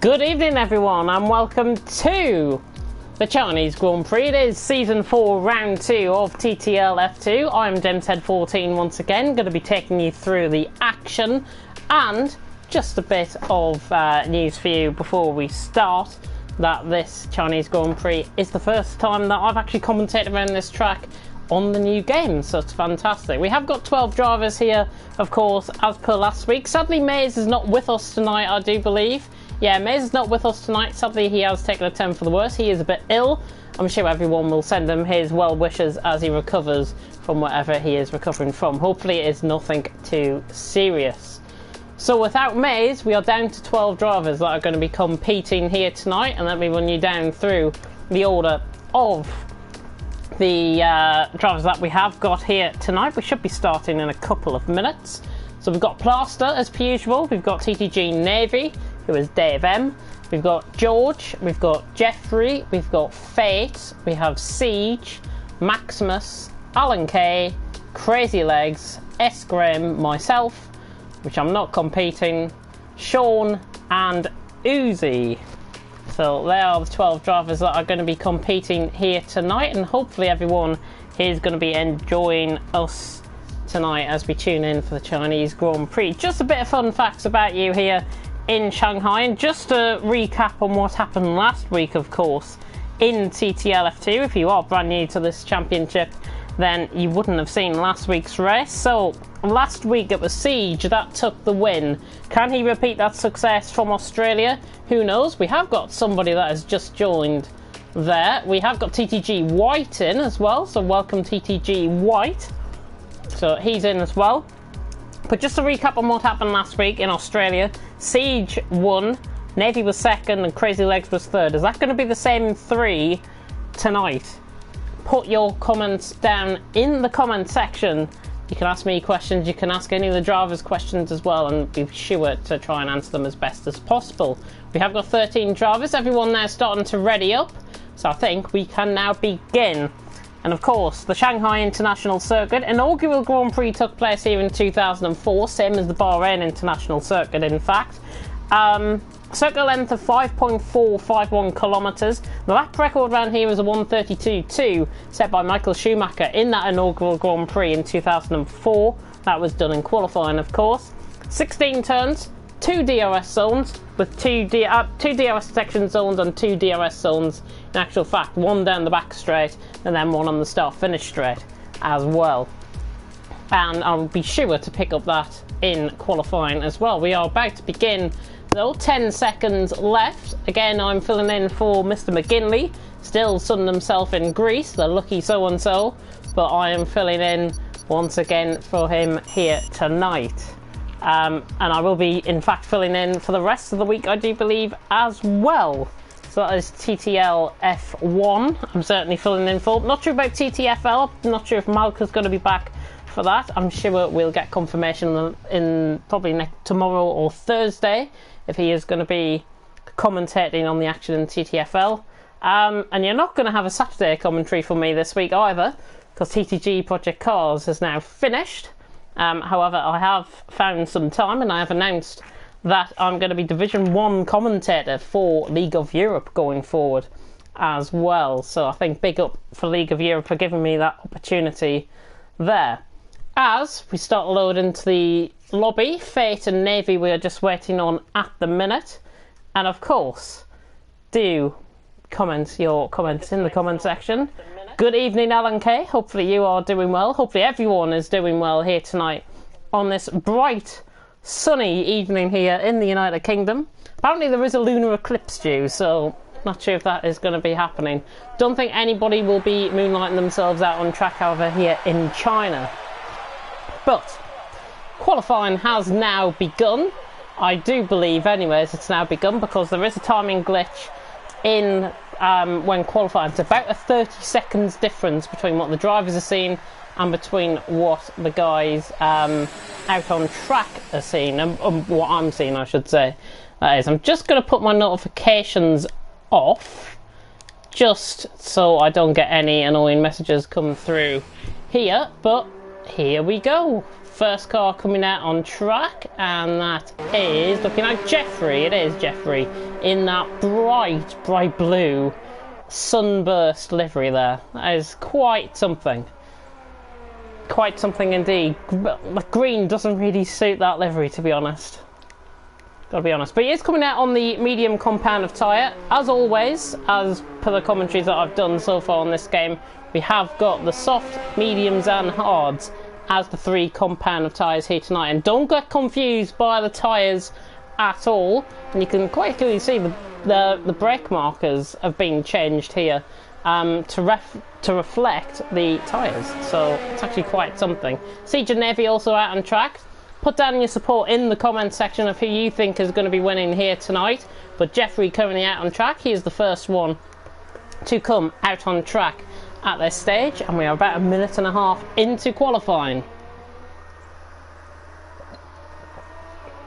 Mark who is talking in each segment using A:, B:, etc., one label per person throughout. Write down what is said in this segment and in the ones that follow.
A: Good evening everyone and welcome to the Chinese Grand Prix. It is Season 4 Round 2 of TTL F2. I'm Demshead14 once again, going to be taking you through the action and just a bit of news for you before we start. That this Chinese Grand Prix is the first time that I've actually commentated around this track on the new game, so it's fantastic. We have got 12 drivers here, of course, as per last week. Sadly, Maze is not with us tonight, I do believe. Yeah, Maze is not with us tonight. Sadly, he has taken a turn for the worse. He is a bit ill. I'm sure everyone will send him his well wishes as he recovers from whatever he is recovering from. Hopefully, it is nothing too serious. So without Maze, we are down to 12 drivers that are going to be competing here tonight, and let me run you down through the order of the drivers that we have got here tonight. We should be starting in a couple of minutes. So we've got Plaster as per usual, we've got TTG Navy, who is Dave M, we've got George, we've got Jeffrey, we've got Fate, we have Siege, Maximus, Alan K, Crazy Legs, S Graham, myself, which I'm not competing, Sean and Uzi. So they are the 12 drivers that are going to be competing here tonight, and hopefully everyone is going to be enjoying us tonight as we tune in for the Chinese Grand Prix. Just a bit of fun facts about you here in Shanghai, and just to recap on what happened last week, of course, in TTL F2. If you are brand new to this championship, then you wouldn't have seen last week's race. So last week it was Siege that took the win. Can he repeat that success from Australia? Who knows? We have got somebody that has just joined there. We have got TTG White in as well, so welcome TTG White. So he's in as well. But just to recap on what happened last week in Australia, Siege won, Navy was second, and Crazy Legs was third. Is that going to be the same three tonight? Put your comments down in the comment section. You can ask me questions, you can ask any of the drivers questions as well, and be sure to try and answer them as best as possible. We have got 13 drivers, everyone now starting to ready up, so I think we can now begin. And of course, the Shanghai International Circuit inaugural Grand Prix took place here in 2004, same as the Bahrain International Circuit in fact. Circuit length of 5.451 kilometres. The lap record around here is a 1:32.2 set by Michael Schumacher in that inaugural Grand Prix in 2004. That was done in qualifying, of course. 16 turns, 2 DRS zones with two DRS section zones and 2 DRS zones. In actual fact, one down the back straight and then one on the start-finish straight as well. And I'll be sure to pick up that in qualifying as well. We are about to begin though, 10 seconds left. Again, I'm filling in for Mr. McGinley, still sunning himself in Greece, the lucky so-and-so, but I am filling in once again for him here tonight. And I will be, in fact, filling in for the rest of the week, I do believe, as well. So that is TTL F1. I'm certainly filling in for. Not sure about TTFL. Not sure if Malka's going to be back for that. I'm sure we'll get confirmation in probably tomorrow or Thursday if he is going to be commentating on the action in TTFL. And you're not going to have a Saturday commentary for me this week either, because TTG Project Cars is now finished. However, I have found some time, and I have announced that I'm going to be Division 1 commentator for League of Europe going forward as well. So I think big up for League of Europe for giving me that opportunity there. As we start loading into the lobby, Fate and Navy we are just waiting on at the minute. And of course, do comment your comments in the comment section. Good evening, Alan K. Hopefully you are doing well. Hopefully everyone is doing well here tonight on this bright, sunny evening here in the United Kingdom. Apparently there is a lunar eclipse due, so not sure if that is going to be happening. Don't think anybody will be moonlighting themselves out on track over here in China. But qualifying has now begun. I do believe anyways it's now begun, because there is a timing glitch in when qualifying. It's about a 30 seconds difference between what the drivers are seeing and between what the guys out on track are seeing, and what I'm seeing, I should say. That is, I'm just going to put my notifications off, just so I don't get any annoying messages come through here, but here we go. First car coming out on track, and that is looking like Jeffrey. It is Jeffrey in that bright blue sunburst livery there. That is quite something. Quite something indeed. The green doesn't really suit that livery, to be honest. Gotta be honest. But he is coming out on the medium compound of tyre. As always, as per the commentaries that I've done so far on this game, we have got the soft, mediums and hards as the 3 compound of tyres here tonight. And don't get confused by the tyres at all. And you can quite clearly see the brake markers have been changed here to reflect the tyres. So it's actually quite something. Siege and Navy also out on track. Put down your support in the comment section of who you think is going to be winning here tonight. But Jeffrey currently out on track. He is the first one to come out on track at this stage, and we are about a minute and a half into qualifying.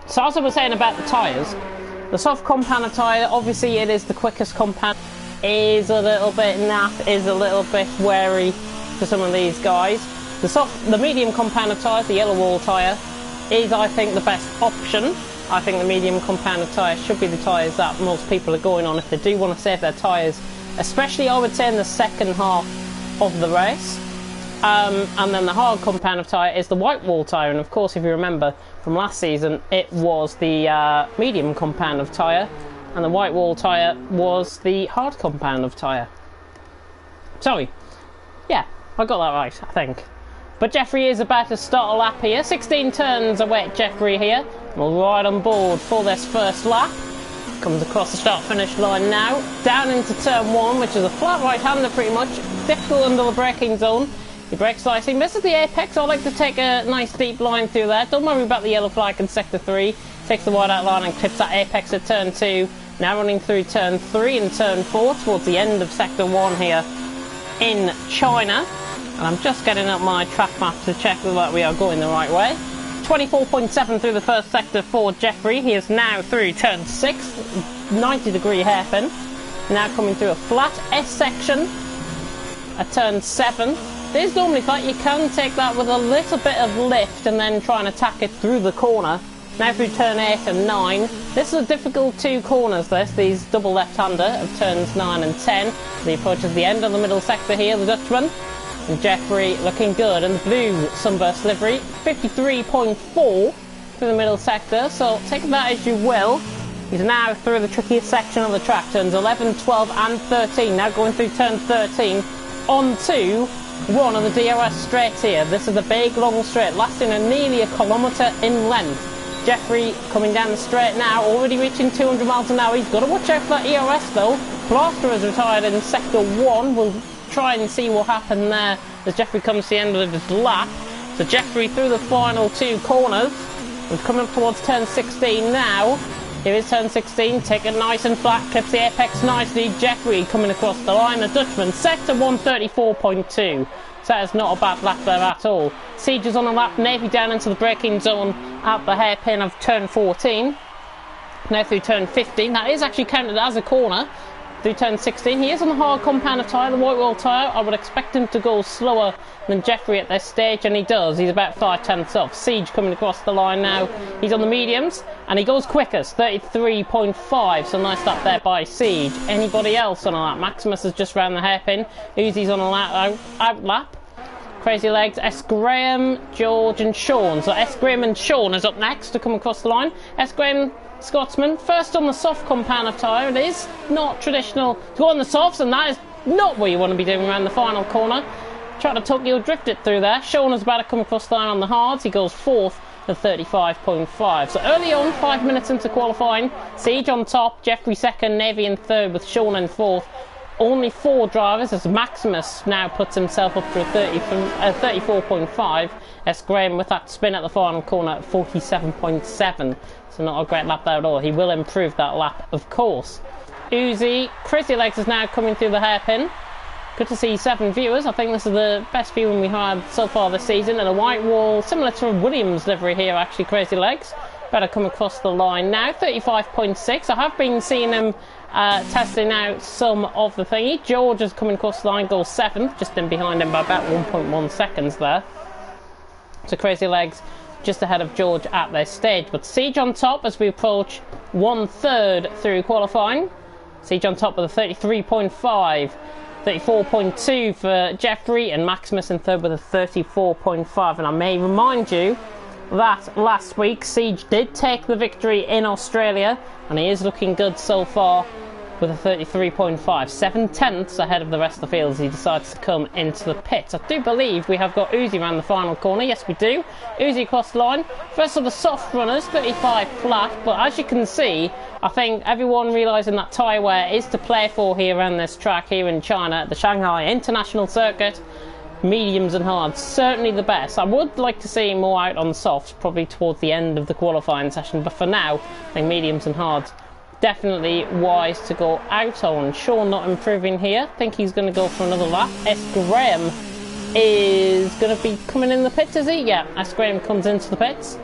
A: So as I was saying about the tyres, the soft compound of tyre, obviously it is the quickest compound, is a little bit naff, is a little bit wary for some of these guys. The medium compound of tyres, the yellow wall tyre, is I think the best option. I think the medium compound of tyres should be the tyres that most people are going on if they do want to save their tyres, especially I would say in the second half of the race. And then the hard compound of tyre is the white wall tyre, and of course if you remember from last season it was the medium compound of tyre and the white wall tyre was the hard compound of tyre. Sorry, yeah, I got that right, I think. But Jeffrey is about to start a lap here. 16 turns await Jeffrey here. We'll ride on board for this first lap. Comes across the start-finish line now. Down into turn 1, which is a flat right-hander pretty much. Difficult under the braking zone. He brakes slightly, misses the apex. I like to take a nice deep line through there. Don't worry about the yellow flag in sector 3. Takes the wide out line and clips that apex at turn 2. Now running through turn 3 and turn 4 towards the end of sector 1 here in China. And I'm just getting up my track map to check that we are going the right way. 24.7 through the first sector for Jeffrey. He is now through turn 6, 90-degree hairpin. Now coming through a flat S section at turn 7. It is normally flat. You can take that with a little bit of lift and then try and attack it through the corner. Now through turn 8 and 9. This is a difficult 2 corners, these double left-hander of turns 9 and 10. He approaches the end of the middle sector here, the Dutchman. And Jeffrey looking good in the blue sunburst livery. 53.4 through the middle sector, so take that as you will. He's now through the trickiest section of the track, turns 11, 12 and 13. Now going through turn 13 onto one of the DRS straight here. This is a big long straight lasting nearly a kilometre in length. Jeffrey coming down the straight now, already reaching 200 miles an hour. He's got to watch out for that ERS though. Plaster has retired in sector 1. We'll try and see what happened there as Jeffrey comes to the end of his lap. So Jeffrey through the final 2 corners. We're coming up towards turn 16 now. Here is turn 16, take it nice and flat, clips the apex nicely. Jeffrey coming across the line, the Dutchman, sector 134.2. So that is not a bad lap there at all. Siege is on a lap, Navy down into the braking zone at the hairpin of turn 14. Now through turn 15, that is actually counted as a corner. Through turn 16, he is on the hard compound of tyre, the white wall tyre. I would expect him to go slower than Jeffrey at this stage, and he does. He's about 5/10 off. Siege coming across the line now. He's on the mediums, and he goes quickest, 33.5. So nice lap there by Siege. Anybody else on a lap? Maximus is just round the hairpin. Uzi's on a lap, out lap. Crazy Legs, S. Graham, George and Sean. So S. Graham and Sean is up next to come across the line. S. Graham, Scotsman, first on the soft compound of tyre. It is not traditional to go on the softs, and that is not what you want to be doing around the final corner. Try to Tokyo drift it through there. Sean is about to come across the line on the hards. He goes 4th at 35.5. So early on, 5 minutes into qualifying, Siege on top, Jeffrey 2nd, Navy in 3rd with Sean in 4th. Only 4 drivers as Maximus now puts himself up to a 34.5. S. Graham with that spin at the final corner at 47.7. So not a great lap there at all. He will improve that lap, of course. Uzi, Crazy Legs is now coming through the hairpin. Good to see 7 viewers. I think this is the best viewing we had so far this season. And a white wall, similar to a Williams livery here, actually, Crazy Legs. Better come across the line now. 35.6. I have been seeing him testing out some of the thingy. George is coming across the line, goes 7th, just in behind him by about 1.1 seconds there. So Crazy Legs just ahead of George at this stage. But Siege on top as we approach 1/3 through qualifying. Siege on top with a 33.5. 34.2 for Jeffrey, and Maximus in third with a 34.5. And I may remind you that last week Siege did take the victory in Australia, and he is looking good so far with a 33.5, 7/10 ahead of the rest of the field as he decides to come into the pits. I do believe we have got Uzi around the final corner. Yes, we do. Uzi across the line. First of the soft runners, 35 flat, but as you can see, I think everyone realising that tyre wear is to play for here around this track here in China at the Shanghai International Circuit. Mediums and hards, certainly the best. I would like to see more out on softs, probably towards the end of the qualifying session, but for now, I think mediums and hards definitely wise to go out on. Sean not improving here. I think he's going to go for another lap. S. Graham is going to be coming in the pits, is he? Yeah, S. Graham comes into the pits.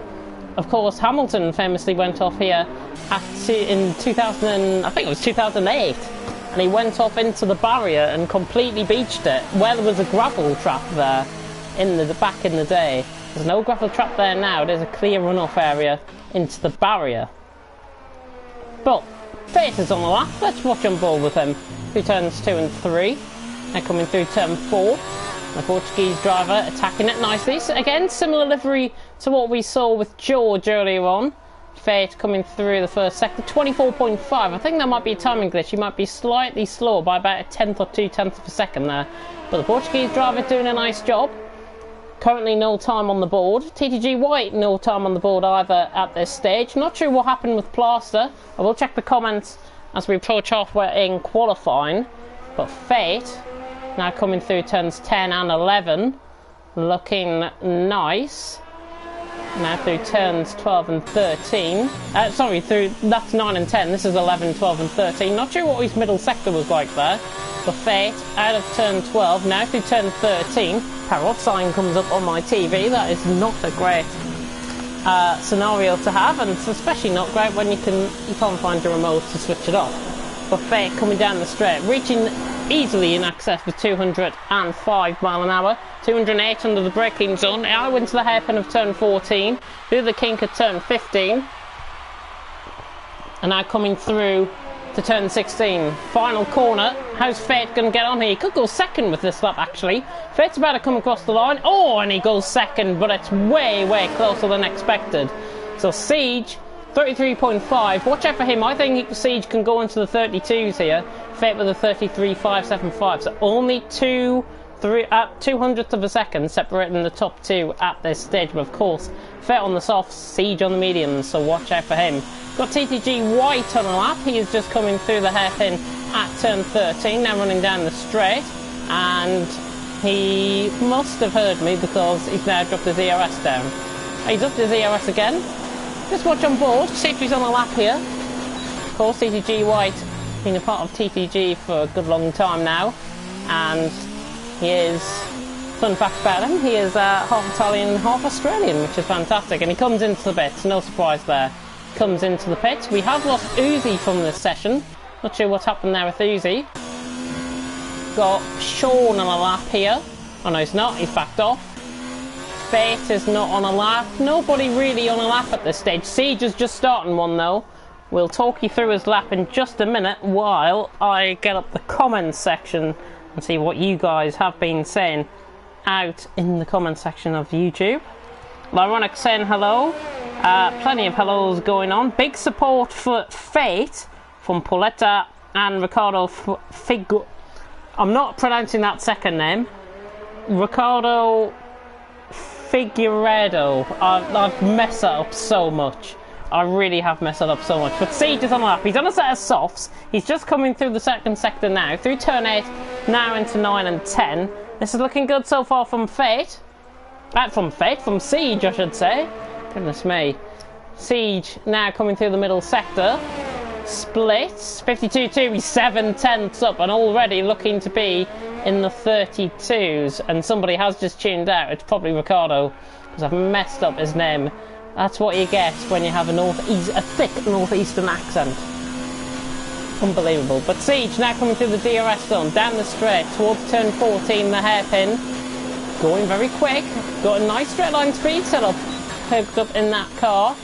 A: Of course, Hamilton famously went off here in 2000, I think it was 2008, and he went off into the barrier and completely beached it, where there was a gravel trap there back in the day. There's no gravel trap there now. There's a clear runoff area into the barrier. But Fate is on the lap. Let's watch on board with him. Through turns 2 and 3. Now coming through turn 4. The Portuguese driver attacking it nicely. So again, similar livery to what we saw with George earlier on. Fate coming through the first sector. 24.5. I think that might be a timing glitch. He might be slightly slower by about a tenth or 2/10 of a second there. But the Portuguese driver doing a nice job. Currently no time on the board. TTG White, no time on the board either at this stage. Not sure what happened with Plaster. I will check the comments as we approach halfway in qualifying. But Fate, now coming through turns 10 and 11. Looking nice. Now through turns 12 and 13. That's 9 and 10. This is 11, 12 and 13. Not sure what his middle sector was like there. But Fate out of turn 12, now through turn 13. Parrot sign comes up on my TV. That is not a great scenario to have, and it's especially not great when you can't find your remote to switch it off. But Fate coming down the straight, reaching easily in excess of 205 mile an hour. 208 under the braking zone. I went to the hairpin of turn 14. Through the kink at turn 15. And now coming through to turn 16. Final corner. How's Fate going to get on here? He could go second with this lap, actually. Fate's about to come across the line. Oh, and he goes second, but it's way, way closer than expected. So Siege, 33.5. Watch out for him. I think Siege can go into the 32s here. Fate with a 33.575. So only 2/200th of a second separating the top two at this stage. But of course, Fate on the softs, Siege on the mediums. So watch out for him. Got TTG White on the lap. He is just coming through the hairpin at turn 13, now running down the straight, and he must have heard me because he's now dropped his ERS down. He's upped his ERS again. Just watch on board, see if he's on the lap here. Of course, TTG White been a part of TTG for a good long time now, and he is, fun fact about him, he is half Italian, half Australian, which is fantastic, and he comes into the pits, no surprise there. Comes into the pits. We have lost Uzi from this session. Not sure what's happened there with Uzi. Got Sean on a lap here. Oh no, he's not. He's backed off. Fate is not on a lap. Nobody really on a lap at this stage. Siege is just starting one though. We'll talk you through his lap in just a minute while I get up the comments section and see what you guys have been saying out in the comment section of YouTube. Lyronic saying hello. Plenty of hellos going on. Big support for Fate from Pauletta and Ricardo Figu. I'm not pronouncing that second name. Ricardo Figueredo. I've messed that up so much. I really have messed that up so much. But Siege is on the lap. He's on a set of softs. He's just coming through the second sector now. Through turn 8, now into 9 and 10. This is looking good so far from Fate. From Siege, I should say. Goodness me. Siege now coming through the middle sector. Splits. 52.2, he's 7/10 up and already looking to be in the 32s. And somebody has just tuned out. It's probably Ricardo, because I've messed up his name. That's what you get when you have a thick northeastern accent. Unbelievable. But Siege now coming through the DRS zone, down the straight, towards turn 14, the hairpin. going very quick. Got a nice straight line speed setup hooked up in that car.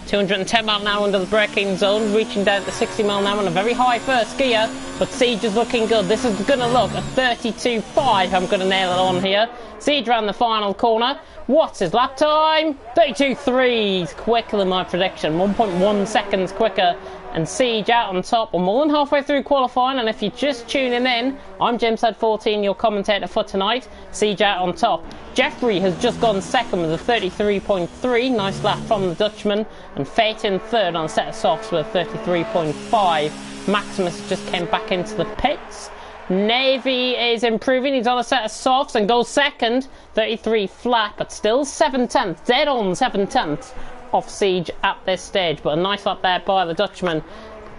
A: 210 mile an hour under the braking zone, reaching down to 60 mile an hour on a very high first gear, but Siege is looking good. This is going to look a 32.5. I'm going to nail it on here. Siege around the final corner. What's his lap time? 32.3. He's quicker than my prediction, 1.1 seconds quicker. And Siege out on top. We're more than halfway through qualifying, and if you're just tuning in, I'm JamesHead14, your commentator for tonight. Siege out on top. Jeffrey has just gone second with a 33.3, nice lap from the Dutchman, and Fate in third on a set of softs with a 33.5. Maximus just came back into the pits. Navy is improving, he's on a set of softs and goes second, 33 flat, but still 7/10, dead on 7/10 off Siege at this stage, but a nice lap there by the Dutchman,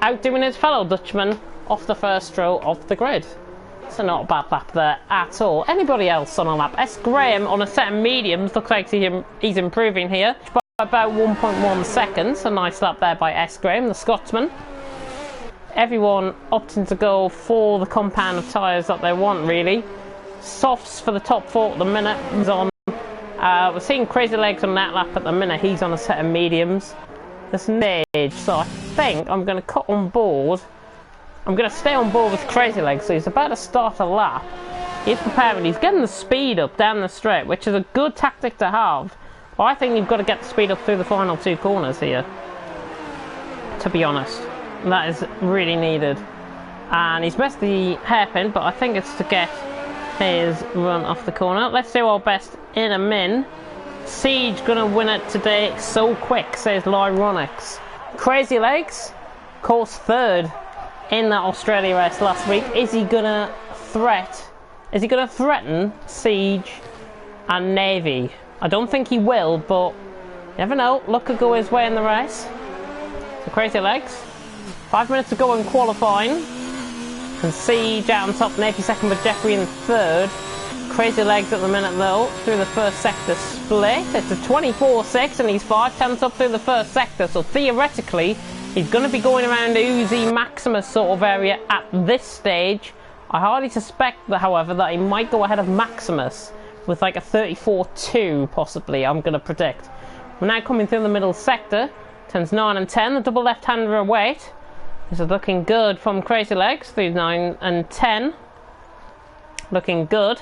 A: outdoing his fellow Dutchman off the first row of the grid. So not a bad lap there at all. Anybody else on a lap? S. Graham on a set of mediums, looks like he's improving here by about 1.1 seconds. A nice lap there by S. Graham, the Scotsman. Everyone opting to go for the compound of tyres that they want, really. Softs for the top four at the minute is on. We're seeing Crazy Legs on that lap at the minute. He's on a set of mediums. This stage, so I think I'm going to cut on board. I'm going to stay on board with Crazy Legs, so he's about to start a lap. He's preparing, he's getting the speed up down the straight, which is a good tactic to have. But I think you've got to get the speed up through the final two corners here, to be honest. That is really needed. And he's missed the hairpin, but I think it's to get his run off the corner. Let's do our best in a min. Siege gonna win it today so quick, says Lyronix. Crazy Legs, course third in that Australia race last week. Is he gonna threaten Siege and Navy? I don't think he will, but you never know. Luck could go his way in the race. So Crazy Legs, 5 minutes to go in qualifying. And Siege out on top, Navy second with Jeffrey in third. Crazy Legs at the minute though, through the first sector split. It's a 24.6 and he's 5/10 up through the first sector, so theoretically he's going to be going around Uzi Maximus sort of area at this stage. I hardly suspect, however, that he might go ahead of Maximus with like a 34.2 possibly, I'm going to predict. We're now coming through the middle sector, turns 9 and 10, the double left-hander await. This is looking good from Crazy Legs through 9 and 10. Looking good.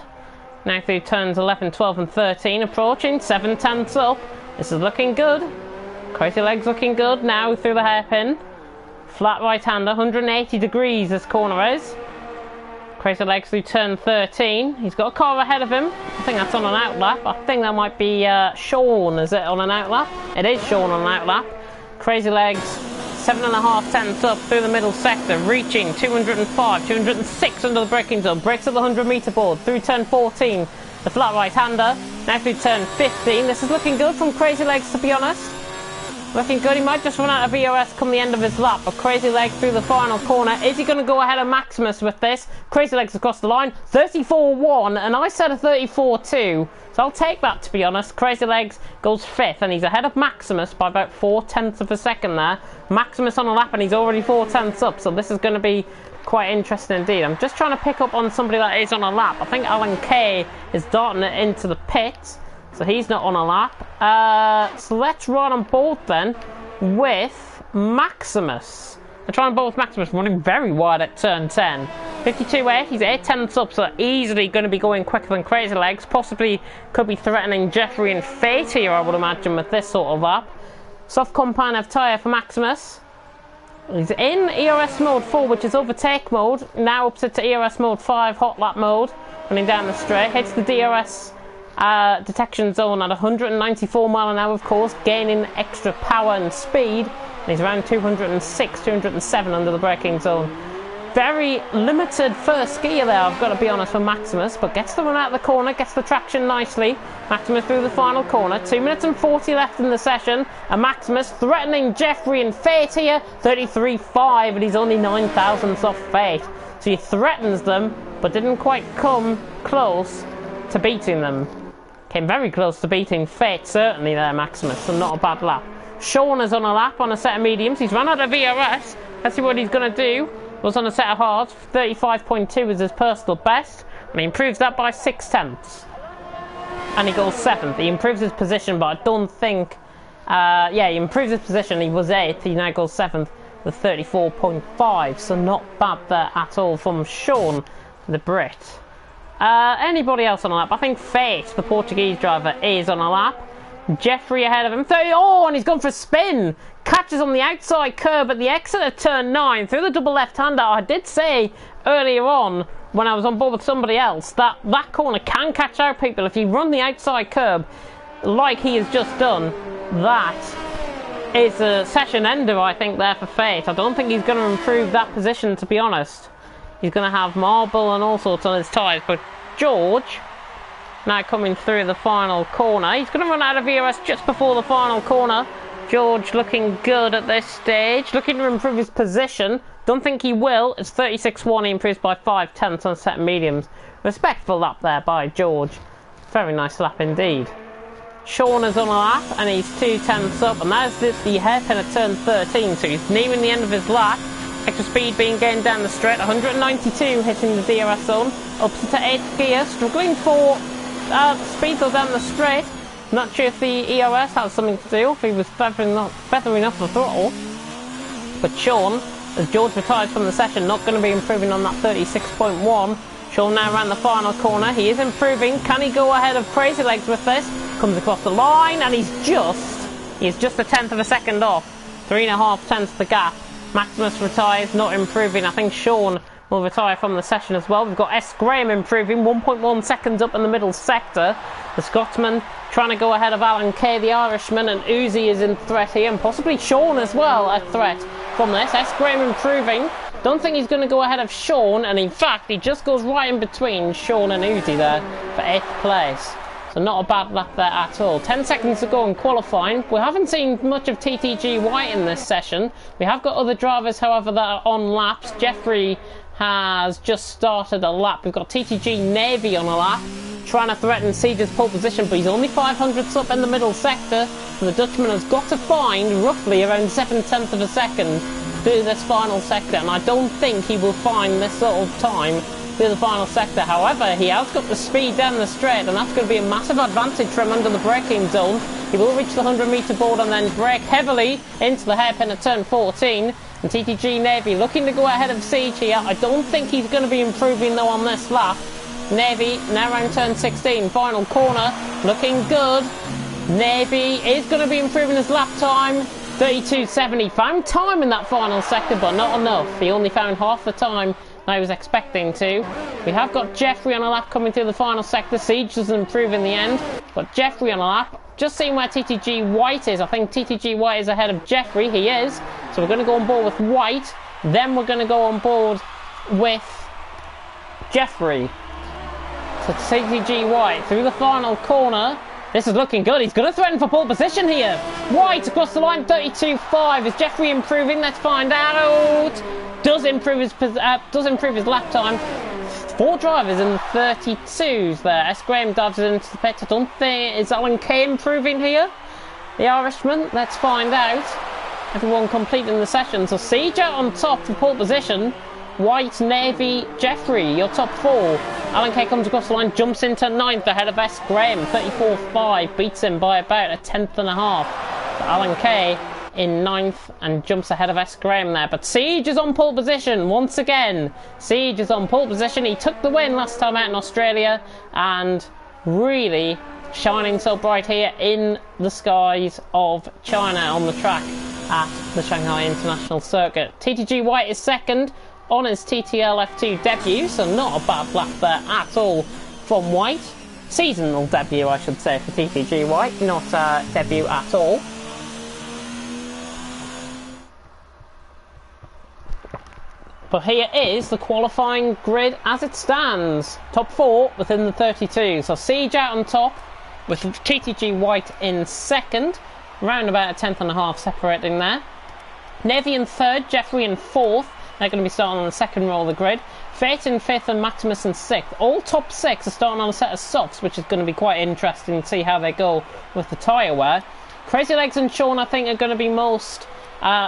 A: Now through turns 11, 12 and 13, approaching 7/10 up. This is looking good. Crazy Legs looking good now through the hairpin. Flat right-hander, 180 degrees this corner is. Crazy Legs through turn 13. He's got a car ahead of him. I think that's on an outlap. I think that might be Sean, is it, on an outlap? It is Sean on an outlap. Crazy Legs, 7.5 up through the middle sector, reaching 205, 206 under the braking zone. Brakes at the 100-metre board through turn 14. The flat right-hander. Now through turn 15. This is looking good from Crazy Legs, to be honest. Looking good. He might just run out of ERS come the end of his lap, but Crazy Legs through the final corner. Is he going to go ahead of Maximus with this? Crazy Legs across the line, 34.1, and I said a 34.2, so I'll take that, to be honest. Crazy Legs goes fifth, and he's ahead of Maximus by about 0.4 of a second there. Maximus on a lap, and he's already 0.4 up, so this is going to be quite interesting indeed. I'm just trying to pick up on somebody that is on a lap. I think Alan Kay is darting it into the pits, so he's not on a lap. So let's run on board then with Maximus. Let's run on board with Maximus, running very wide at turn 10. 52.8, he's 0.8 up, so easily going to be going quicker than Crazy Legs. Possibly could be threatening Jeffrey and Fate here, I would imagine, with this sort of lap. Soft compound of tyre for Maximus. He's in ERS mode 4, which is overtake mode. Now ups it to ERS mode 5, hot lap mode. Running down the straight, hits the DRS detection zone at 194 mile an hour, of course, gaining extra power and speed. And he's around 206, 207 under the braking zone. Very limited first gear there, I've got to be honest, for Maximus, but gets the run out of the corner, gets the traction nicely. Maximus through the final corner, 2 minutes and 40 left in the session, and Maximus threatening Jeffrey and Fate here, 33.5, and he's only 9 thousandths off Fate. So he threatens them, but didn't quite come close to beating them. Came very close to beating Fate, certainly there, Maximus, so not a bad lap. Sean is on a lap on a set of mediums, he's run out of ERS, let's see what he's going to do. Was on a set of hards, 35.2 is his personal best, and he improves that by 0.6. and he goes 7th. He improves his position, but I don't think... yeah, he improves his position. He was 8th. He now goes 7th with 34.5. So not bad there at all from Sean, the Brit. Anybody else on a lap? I think Fate, the Portuguese driver, is on a lap. Jeffrey ahead of him. Oh, and he's gone for a spin. Catches on the outside curb at the exit of turn 9 through the double left-hander. I did say earlier on, when I was on board with somebody else, that that corner can catch out people. If you run the outside curb like he has just done, that is a session ender, I think, there for Fate. I don't think he's going to improve that position, to be honest. He's going to have marble and all sorts on his tyres. But George, now coming through the final corner. He's going to run out of ERS just before the final corner. George looking good at this stage. Looking to improve his position. Don't think he will. It's 36.1. He improves by 5/10 on set mediums. Respectful lap there by George. Very nice lap indeed. Sean is on a lap and he's 2/10 up. And that's the hairpin at turn 13. So he's nearing the end of his lap. Extra speed being gained down the straight. 192 hitting the DRS zone. Up to 8th gear. Struggling for speed though down the straight. Not sure if the ERS has something to do, if he was feathering off the throttle. But Sean, as George retires from the session, not going to be improving on that 36.1. Sean now around the final corner. He is improving. Can he go ahead of Crazy Legs with this? Comes across the line and he's just a 10th of a second off. 3.5 tenths the gap. Maximus retires, not improving. I think Sean will retire from the session as well. We've got S. Graham improving, 1.1 seconds up in the middle sector. The Scotsman trying to go ahead of Alan Kay, the Irishman, and Uzi is in threat here, and possibly Sean as well a threat from this. S. Graham improving. Don't think he's going to go ahead of Sean, and in fact he just goes right in between Sean and Uzi there for 8th place. So not a bad lap there at all. 10 seconds to go in qualifying. We haven't seen much of TTG White in this session. We have got other drivers, however, that are on laps. Jeffrey has just started a lap. We've got TTG Navy on a lap, trying to threaten Siege's pole position, but he's only 500ths up in the middle sector, and the Dutchman has got to find roughly around 7/10 of a second through this final sector, and I don't think he will find this sort of time through the final sector. However, he has got the speed down the straight, and that's going to be a massive advantage for him under the braking zone. He will reach the 100-metre board and then brake heavily into the hairpin at turn 14. And TTG Navy looking to go ahead of Siege here. I don't think he's going to be improving though on this lap. Navy now around turn 16, final corner, looking good. Navy is going to be improving his lap time. 32.70. Found time in that final sector, but not enough. He only found half the time I was expecting to. We have got Jeffrey on a lap coming through the final sector. Siege doesn't improve in the end, but Jeffrey on a lap. Just seeing where TTG White is. I think TTG White is ahead of Jeffrey. He is. So we're going to go on board with White. Then we're going to go on board with Jeffrey. So TTG White through the final corner. This is looking good. He's going to threaten for pole position here. White across the line, 32.5. Is Jeffrey improving? Let's find out. Does improve his lap time. 4 drivers in the 32s there. S. Graham dives into the pit. I don't think... Is Alan Kay improving here? The Irishman? Let's find out. Everyone completing the session. So Siege out on top for pole position. White, Navy, Jeffrey, your top 4. Alan Kay comes across the line, jumps into 9th ahead of S. Graham. 34.5. Beats him by about a 10th and a half. So Alan Kay in 9th and jumps ahead of S. Graham there. But Siege is on pole position once again. Siege is on pole position. He took the win last time out in Australia and really shining so bright here in the skies of China on the track at the Shanghai International Circuit. TTG White is second on his TTL F2 debut, so not a bad lap there at all from White. Seasonal debut, I should say, for TTG White, not debut at all. But here is the qualifying grid as it stands. Top 4 within the 32. So Siege out on top with TTG White in second. Around about a 10th and a half separating there. Navy in third, Jeffrey in 4th. They're going to be starting on the second row of the grid. Fate in 5th and Maximus in 6th. All top 6 are starting on a set of softs, which is going to be quite interesting to see how they go with the tyre wear. Crazy Legs and Sean, I think, are going to be most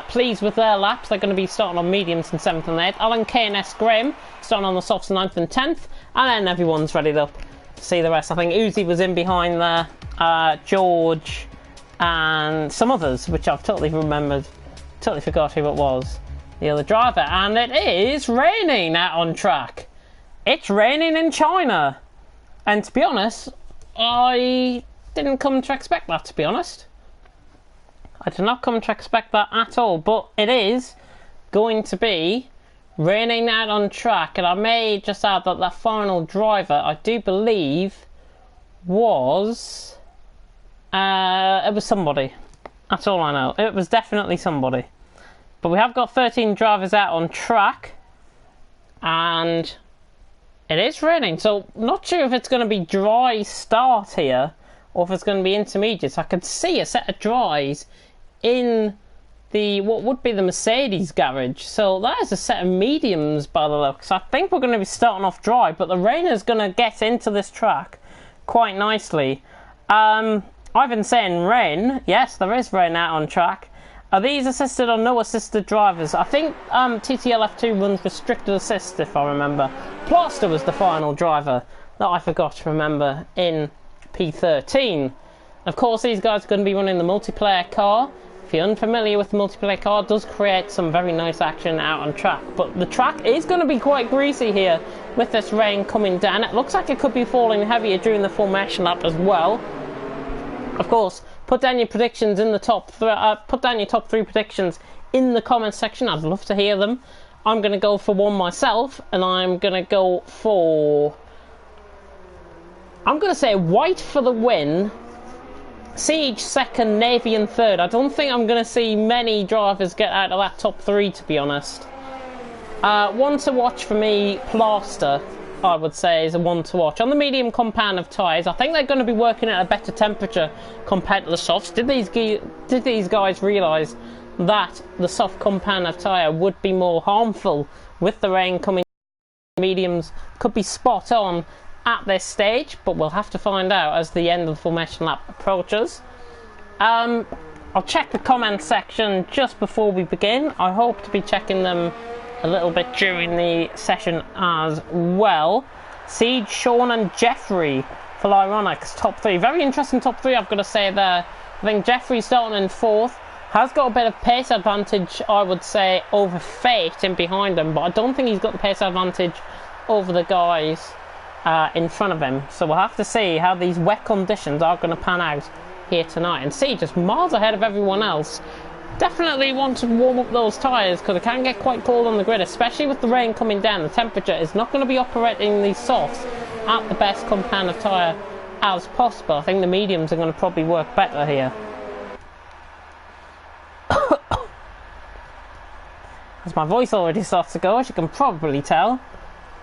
A: pleased with their laps. They're going to be starting on mediums in 7th and 8th. Alan Kay and S. Graham starting on the softs in 9th and 10th. And then everyone's ready up see the rest. I think Uzi was in behind there, George, and some others, which I've totally remembered. Totally forgot who it was. The other driver. And it is raining out on track. It's raining in China. And to be honest, I didn't come to expect that, to be honest. I did not come to expect that at all. But it is going to be raining out on track. And I may just add that that final driver, I do believe, was... it was somebody. That's all I know. It was definitely somebody. But we have got 13 drivers out on track. And it is raining. So not sure if it's going to be dry start here or if it's going to be intermediates. I could see a set of dries in the what would be the Mercedes garage. So that is a set of mediums by the looks. I think we're going to be starting off dry. But the rain is going to get into this track quite nicely. I've been saying rain. Yes, there is rain out on track. Are these assisted or no assisted drivers? I think TTL F2 runs restricted assist, if I remember. Plaster was the final driver that I forgot to remember in P13. Of course, these guys are going to be running the multiplayer car. If you're unfamiliar with the multiplayer car, it does create some very nice action out on track. But the track is going to be quite greasy here with this rain coming down. It looks like it could be falling heavier during the formation lap as well. Of course, put down your predictions in the put down your top 3 predictions in the comments section. I'd love to hear them. I'm going to go for one myself, and I'm going to go for... I'm going to say White for the win, Siege second, Navy in third. I don't think I'm going to see many drivers get out of that top 3, to be honest. One to watch for me, Plaster, I would say, is a one to watch. On the medium compound of tyres, I think they're going to be working at a better temperature compared to the softs. Did these guys realise that the soft compound of tyre would be more harmful with the rain coming? Mediums could be spot on at this stage, but we'll have to find out as the end of the formation lap approaches. I'll check the comment section just before we begin. I hope to be checking them a little bit during the session as well. Siege, Sean and Jeffrey for Ironics, top 3. Very interesting top 3, I've got to say there. I think Jeffrey starting in 4th. Has got a bit of pace advantage, I would say, over Fate in behind him, but I don't think he's got the pace advantage over the guys in front of him. So we'll have to see how these wet conditions are going to pan out here tonight. And Siege is miles ahead of everyone else. Definitely want to warm up those tyres because it can get quite cold on the grid, especially with the rain coming down. The temperature is not going to be operating these softs at the best compound of tyre as possible. I think the mediums are going to probably work better here. As my voice already starts to go, as you can probably tell.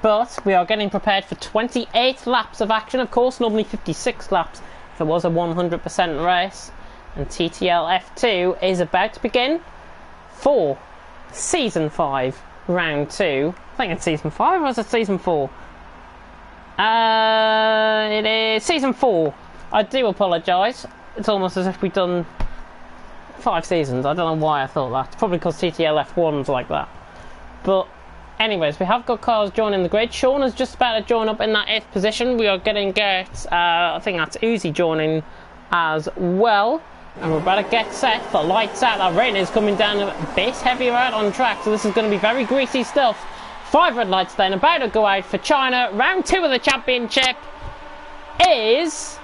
A: But we are getting prepared for 28 laps of action. Of course, normally 56 laps if it was a 100% race. And TTL F2 is about to begin for Season 5, Round 2. I think it's Season 5, or is it Season 4? It is Season 4. I do apologise. It's almost as if we've done 5 seasons. I don't know why I thought that. It's probably because TTL F1's like that. But anyways, we have got cars joining the grid. Sean is just about to join up in that 8th position. We are getting I think that's Uzi joining as well. And we're about to get set for lights out. That rain is coming down a bit heavier out on track, so this is going to be very greasy stuff. 5 red lights then, about to go out for China. Round 2 of the championship is...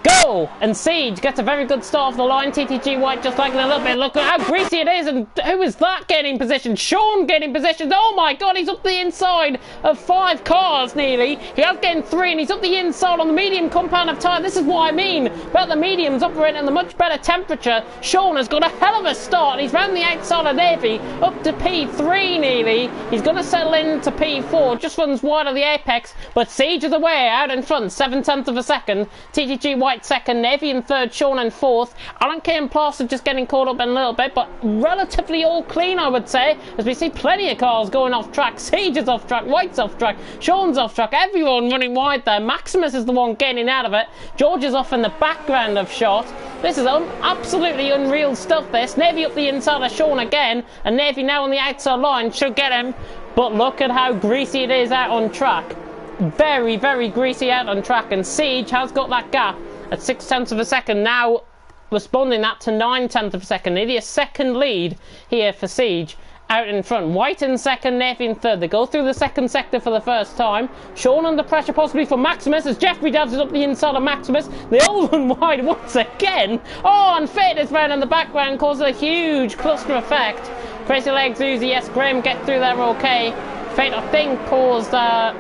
A: go! And Siege gets a very good start off the line. TTG White just lagging a little bit. Look at how greasy it is. And who is that getting position? Sean getting position. Oh my god, he's up the inside of 5 cars nearly. He has getting 3 and he's up the inside on the medium compound of tyre. This is what I mean about the mediums operating at a much better temperature. Sean has got a hell of a start. He's round the outside of Navy up to P3 nearly. He's going to settle into P4. Just runs wide of the apex. But Siege is away out in front. 7/10 of a second. TTG White second, Navy in third, Sean in 4th. Alan K and Plaster just getting caught up in a little bit, but relatively all clean, I would say, as we see plenty of cars going off track. Siege is off track, White's off track, Sean's off track, everyone running wide there. Maximus is the one getting out of it. George is off in the background of shot. This is absolutely unreal stuff, this. Navy up the inside of Sean again, and Navy now on the outside line should get him, but look at how greasy it is out on track. very, very greasy out on track, and Siege has got that gap at 0.6 of a second, now responding that to 0.9 of a second. Nearly a second lead here for Siege out in front. White in second, Navy in third. They go through the second sector for the first time. Sean under pressure possibly for Maximus as Jeffrey dabs it up the inside of Maximus. They all run wide once again. Oh, and Fate is round in the background, causes a huge cluster effect. Crazy Legs, Uzi, yes, Graham get through there okay. Fate, I think, caused a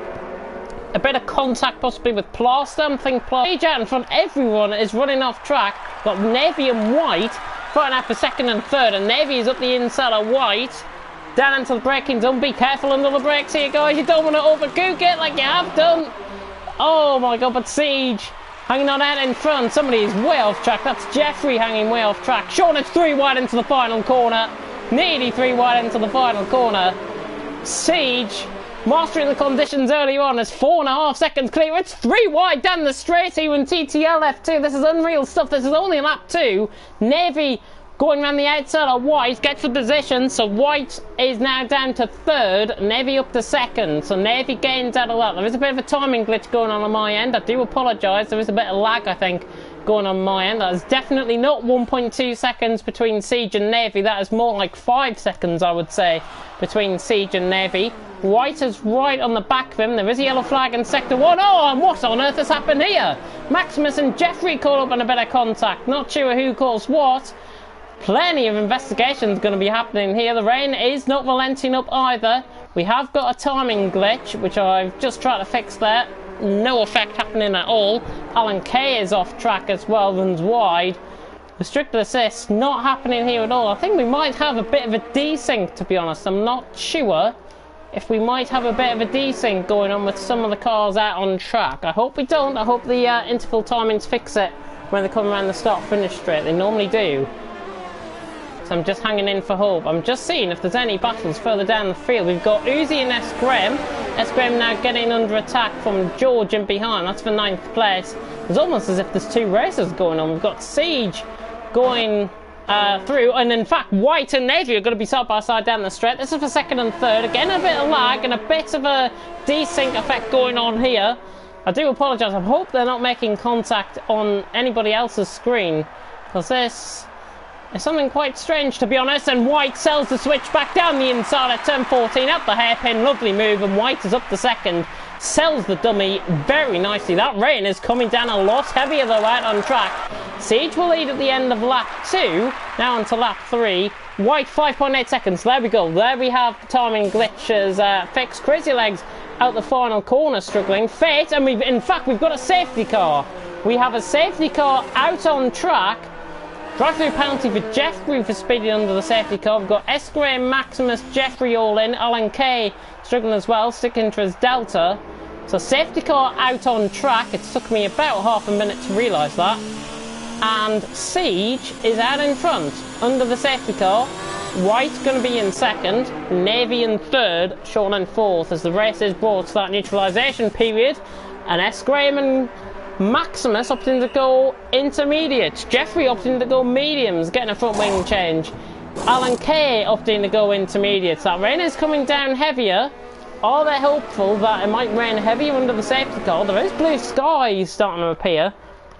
A: bit of contact possibly with Plaster. I'm thinking Plaster out in front. Everyone is running off track. Got Navy and White fighting out for second and third, and Navy is up the inside of White. Down into the braking zone. Be careful under the brakes here, guys. You don't want to overcook it like you have done. Oh my god, but Siege hanging on out in front. Somebody is way off track. That's Jeffrey hanging way off track. Sean, it's 3 wide into the final corner. Nearly 3 wide into the final corner. Siege mastering the conditions early on. It's 4.5 seconds clear. It's 3 wide down the straight here in TTL F2. This is unreal stuff. This is only lap 2. Navy going around the outside of White, gets the position, so White is now down to third, Navy up to second, so Navy gains out of that. There is a bit of a timing glitch going on my end. I do apologise, there is a bit of lag, I think, going on my end. That is definitely not 1.2 seconds between Siege and Navy. That is more like 5 seconds, I would say, between Siege and Navy. White is right on the back of him. There is a yellow flag in sector 1. Oh, and what on earth has happened here? Maximus and Jeffrey caught up in a bit of contact. Not sure who caused what. Plenty of investigations going to be happening here. The rain is not relenting up either. We have got a timing glitch, which I've just tried to fix there. No effect happening at all. Alan K is off track as well, runs wide. Restricted assist not happening here at all. I think we might have a bit of a desync, to be honest. I'm not sure if we might have a bit of a desync going on with some of the cars out on track. I hope we don't. I hope the interval timings fix it when they come around the start-finish straight. They normally do. I'm just hanging in for hope. I'm just seeing if there's any battles further down the field. We've got Uzi and S. Graham. S. Graham now getting under attack from George in behind. That's for 9th place. It's almost as if there's 2 races going on. We've got Siege going through, and in fact White and Navy are going to be side by side down the straight. This is for 2nd and 3rd. Again, a bit of lag and a bit of a desync effect going on here. I do apologise. I hope they're not making contact on anybody else's screen, because this it's something quite strange, to be honest. And White sells the switch back down the inside at turn 14 up the hairpin. Lovely move, and White is up to second. Sells the dummy very nicely. That rain is coming down a lot heavier though out on track. Siege will lead at the end of lap 2. Now on to lap 3. White 5.8 seconds. There we go. There we have the timing glitches fixed. Crazy Legs out the final corner struggling. Fate, and we've got a safety car. We have a safety car out on track. Drive-through penalty for Jeffrey for speeding under the safety car. We've got S. Graham, Maximus, Jeffrey all in. Alan K struggling as well, sticking to his Delta. So safety car out on track. It took me about half a minute to realise that. And Siege is out in front under the safety car. White's going to be in second. Navy in third. Sean in fourth as the race is brought to that neutralisation period. And S. Graham and Maximus opting to go intermediates. Jeffrey opting to go mediums, getting a front wing change. Alan K opting to go intermediates. That rain is coming down heavier. Are they hopeful that it might rain heavier under the safety car? There is blue sky starting to appear.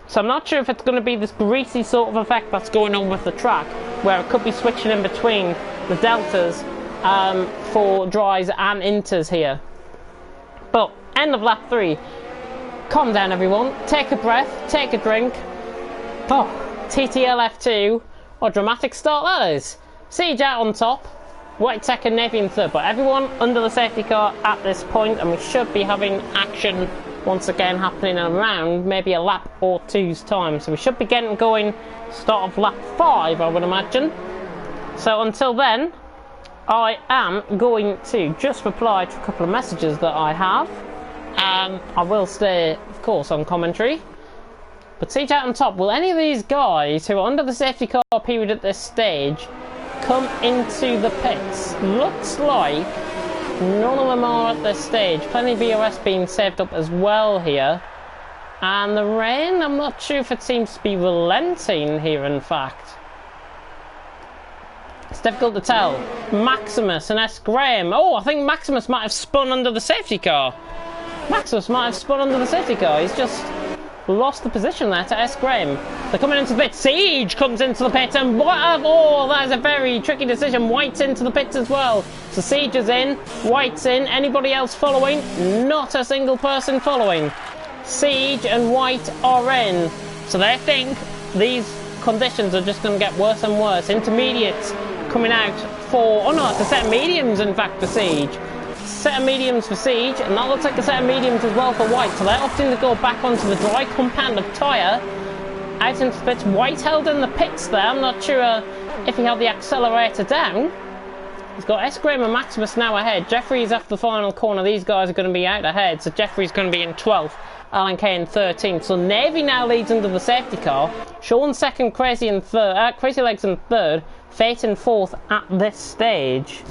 A: So I'm not sure if it's going to be this greasy sort of effect that's going on with the track, where it could be switching in between the deltas for dries and inters here. But end of lap 3. Calm down, everyone. Take a breath. Take a drink. Oh, TTL F2. What a dramatic start that is. Siege out on top. White second, Navy in third. But everyone under the safety car at this point, and we should be having action once again happening around maybe a lap or 2's time. So we should be getting going start of lap 5, I would imagine. So until then, I am going to just reply to a couple of messages that I have. I will stay, of course, on commentary. But Siege out on top. Will any of these guys who are under the safety car period at this stage come into the pits? Looks like none of them are at this stage. Plenty of BOS being saved up as well here. And the rain, I'm not sure if it seems to be relenting here, in fact. It's difficult to tell. Maximus and S. Graham. Oh, I think Maximus might have spun under the safety car. Maximus might have spun under the safety car. He's just lost the position there to S. Graham. They're coming into the pit. Siege comes into the pit, and oh, that is a very tricky decision. White's into the pit as well. So Siege is in, White's in. Anybody else following? Not a single person following. Siege and White are in. So they think these conditions are just going to get worse and worse. Intermediates coming out for... Oh no, it's a set of mediums in fact for Siege. Set of mediums for Siege, and that looks like a set of mediums as well for White. So they're opting to go back onto the dry compound of tyre. Out into the pits. White held in the pits there. I'm not sure if he had the accelerator down. He's got S. Graham and Maximus now ahead. Jeffrey's after the final corner. These guys are going to be out ahead. So Jeffrey's going to be in 12th. Alan Kay in 13th. So Navy now leads into the safety car. Sean second, Crazy in third. Crazy Legs in third. Fate in fourth at this stage.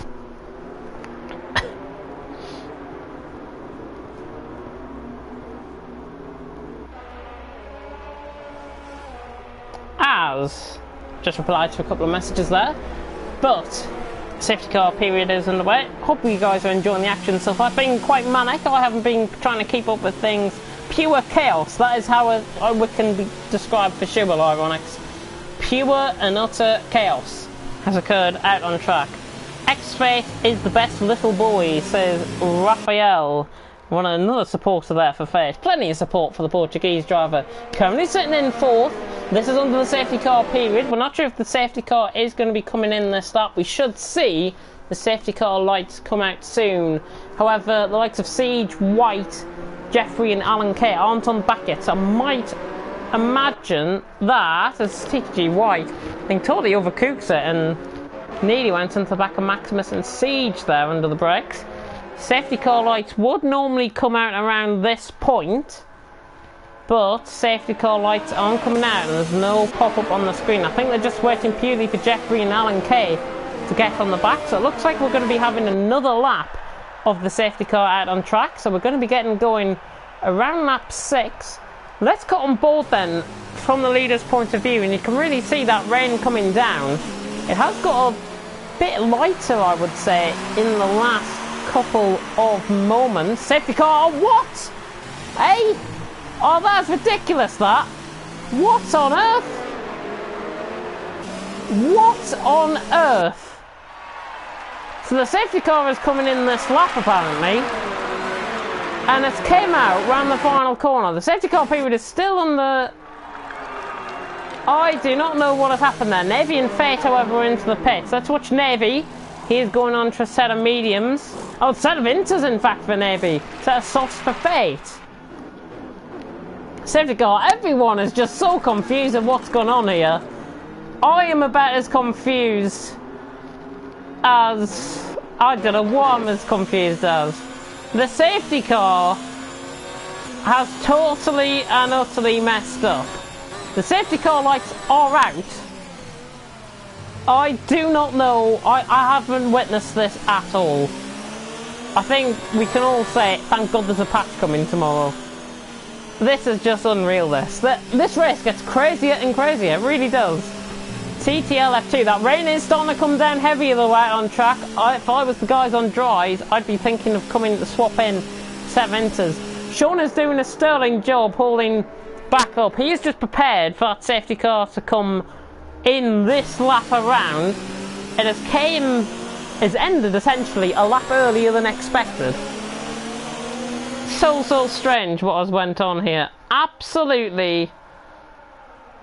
A: As just replied to a couple of messages there, but safety car period is underway. Hope you guys are enjoying the action so far. I've been quite manic. I haven't been trying to keep up with things. Pure chaos. That is how it can be described for sure, Ironics. Pure and utter chaos has occurred out on track. X-Faith is the best little boy, says Raphael. Another supporter there for Faith. Plenty of support for the Portuguese driver. Currently sitting in fourth. This is under the safety car period. We're not sure if the safety car is going to be coming in this lap. We should see the safety car lights come out soon. However, the likes of Siege, White, Jeffrey and Alan Kay aren't on the back yet. So I might imagine that, as TTG White, I think totally overcooked it and nearly went into the back of Maximus and Siege there under the brakes. Safety car lights would normally come out around this point, but safety car lights aren't coming out and there's no pop-up on the screen. I think they're just waiting purely for Jeffrey and Alan Kay to get on the back. So it looks like we're going to be having another lap of the safety car out on track. So we're going to be getting going around lap 6. Let's get on board then from the leader's point of view, and you can really see that rain coming down. It has got a bit lighter, I would say, in the last couple of moments. Safety car, what? Hey? Oh, that's ridiculous, that. What on earth? What on earth? So the safety car is coming in this lap, apparently. And it came out round the final corner. The safety car period is still on the... I do not know what has happened there. Navy and Fate, however, are into the pits. Let's watch Navy. He is going on to a set of mediums. Oh, a set of inters, in fact, for Navy. Set of softs for Fate. Safety car, everyone is just so confused at what's going on here. I am about as confused as... I don't know what I'm as confused as. The safety car has totally and utterly messed up. The safety car lights are out. I do not know. I haven't witnessed this at all. I think we can all say, thank God there's a patch coming tomorrow. This is just unreal, this race gets crazier and crazier, it really does. TTL F2, that rain is starting to come down heavier though out on track. If I was the guys on dries, I'd be thinking of coming to swap in set enters. Sean is doing a sterling job holding back up. He is just prepared for that safety car to come in this lap around. It has ended essentially a lap earlier than expected. So strange what has went on here. Absolutely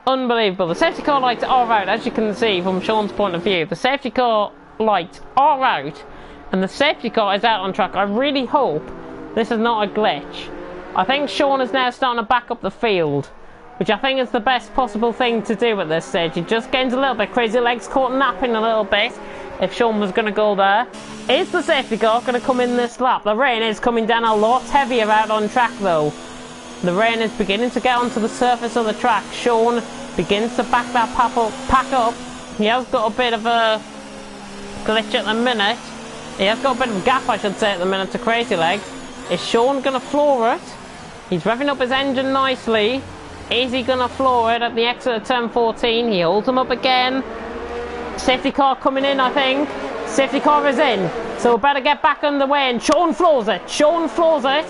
A: unbelievable. The safety car lights are out, as you can see from Sean's point of view. The safety car lights are out and the safety car is out on track. I really hope this is not a glitch. I think Sean is now starting to back up the field, which I think is the best possible thing to do at this stage. He just gains a little bit. Crazy Legs caught napping a little bit if Sean was going to go there. Is the safety car going to come in this lap? The rain is coming down a lot heavier out on track though. The rain is beginning to get onto the surface of the track. Sean begins to back that pack up. He has got a bit of a glitch at the minute. He has got a bit of a gap, I should say, at the minute to Crazy Legs. Is Sean going to floor it? He's revving up his engine nicely. Is he going to floor it at the exit of turn 14? He holds him up again. Safety car coming in, I think. Safety car is in. So we better get back underway. And Sean floors it. Sean floors it.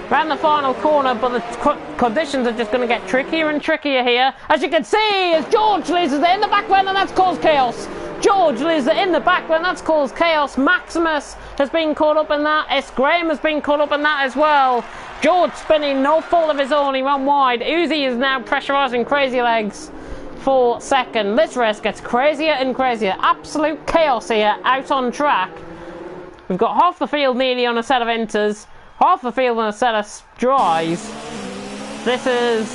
A: Round the final corner, but the conditions are just going to get trickier and trickier here. As you can see, as George loses it in the background, and that's caused chaos. George loses it in the background, that's caused chaos. Maximus has been caught up in that. S. Graham has been caught up in that as well. George spinning, no fault of his own, he ran wide. Uzi is now pressurising Crazy Legs for second. This race gets crazier and crazier. Absolute chaos here, out on track. We've got half the field nearly on a set of inters, half the field on a set of dries. This is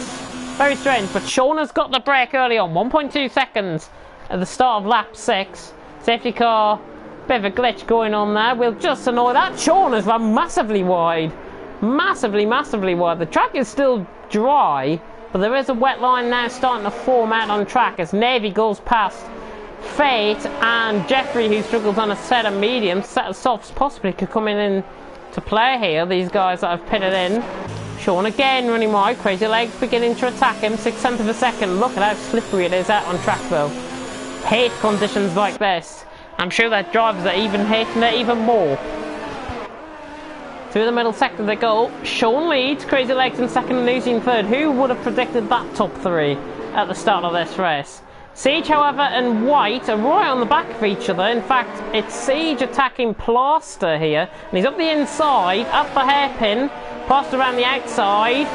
A: very strange, but Sean has got the break early on. 1.2 seconds at the start of lap 6. Safety car, bit of a glitch going on there. We'll just annoy that. Sean has run massively wide. Massively wide. The track is still dry, but there is a wet line now starting to form out on track as Navy goes past Fate and Jeffrey, who struggles on a set of mediums. Set of softs possibly could come in to play here, these guys that have pitted in. Sean again running wide. Crazy Legs beginning to attack him. 6/10 of a second. Look at how slippery it is out on track though. Hate conditions like this. I'm sure that drivers are even hating it even more. Through the middle sector they go. Sean leads, Crazy Legs in second and Uzi in third. Who would have predicted that top 3 at the start of this race? Siege, however, and White are right on the back of each other. In fact, it's Siege attacking Plaster here. And he's up the inside, up the hairpin. Plaster around the outside.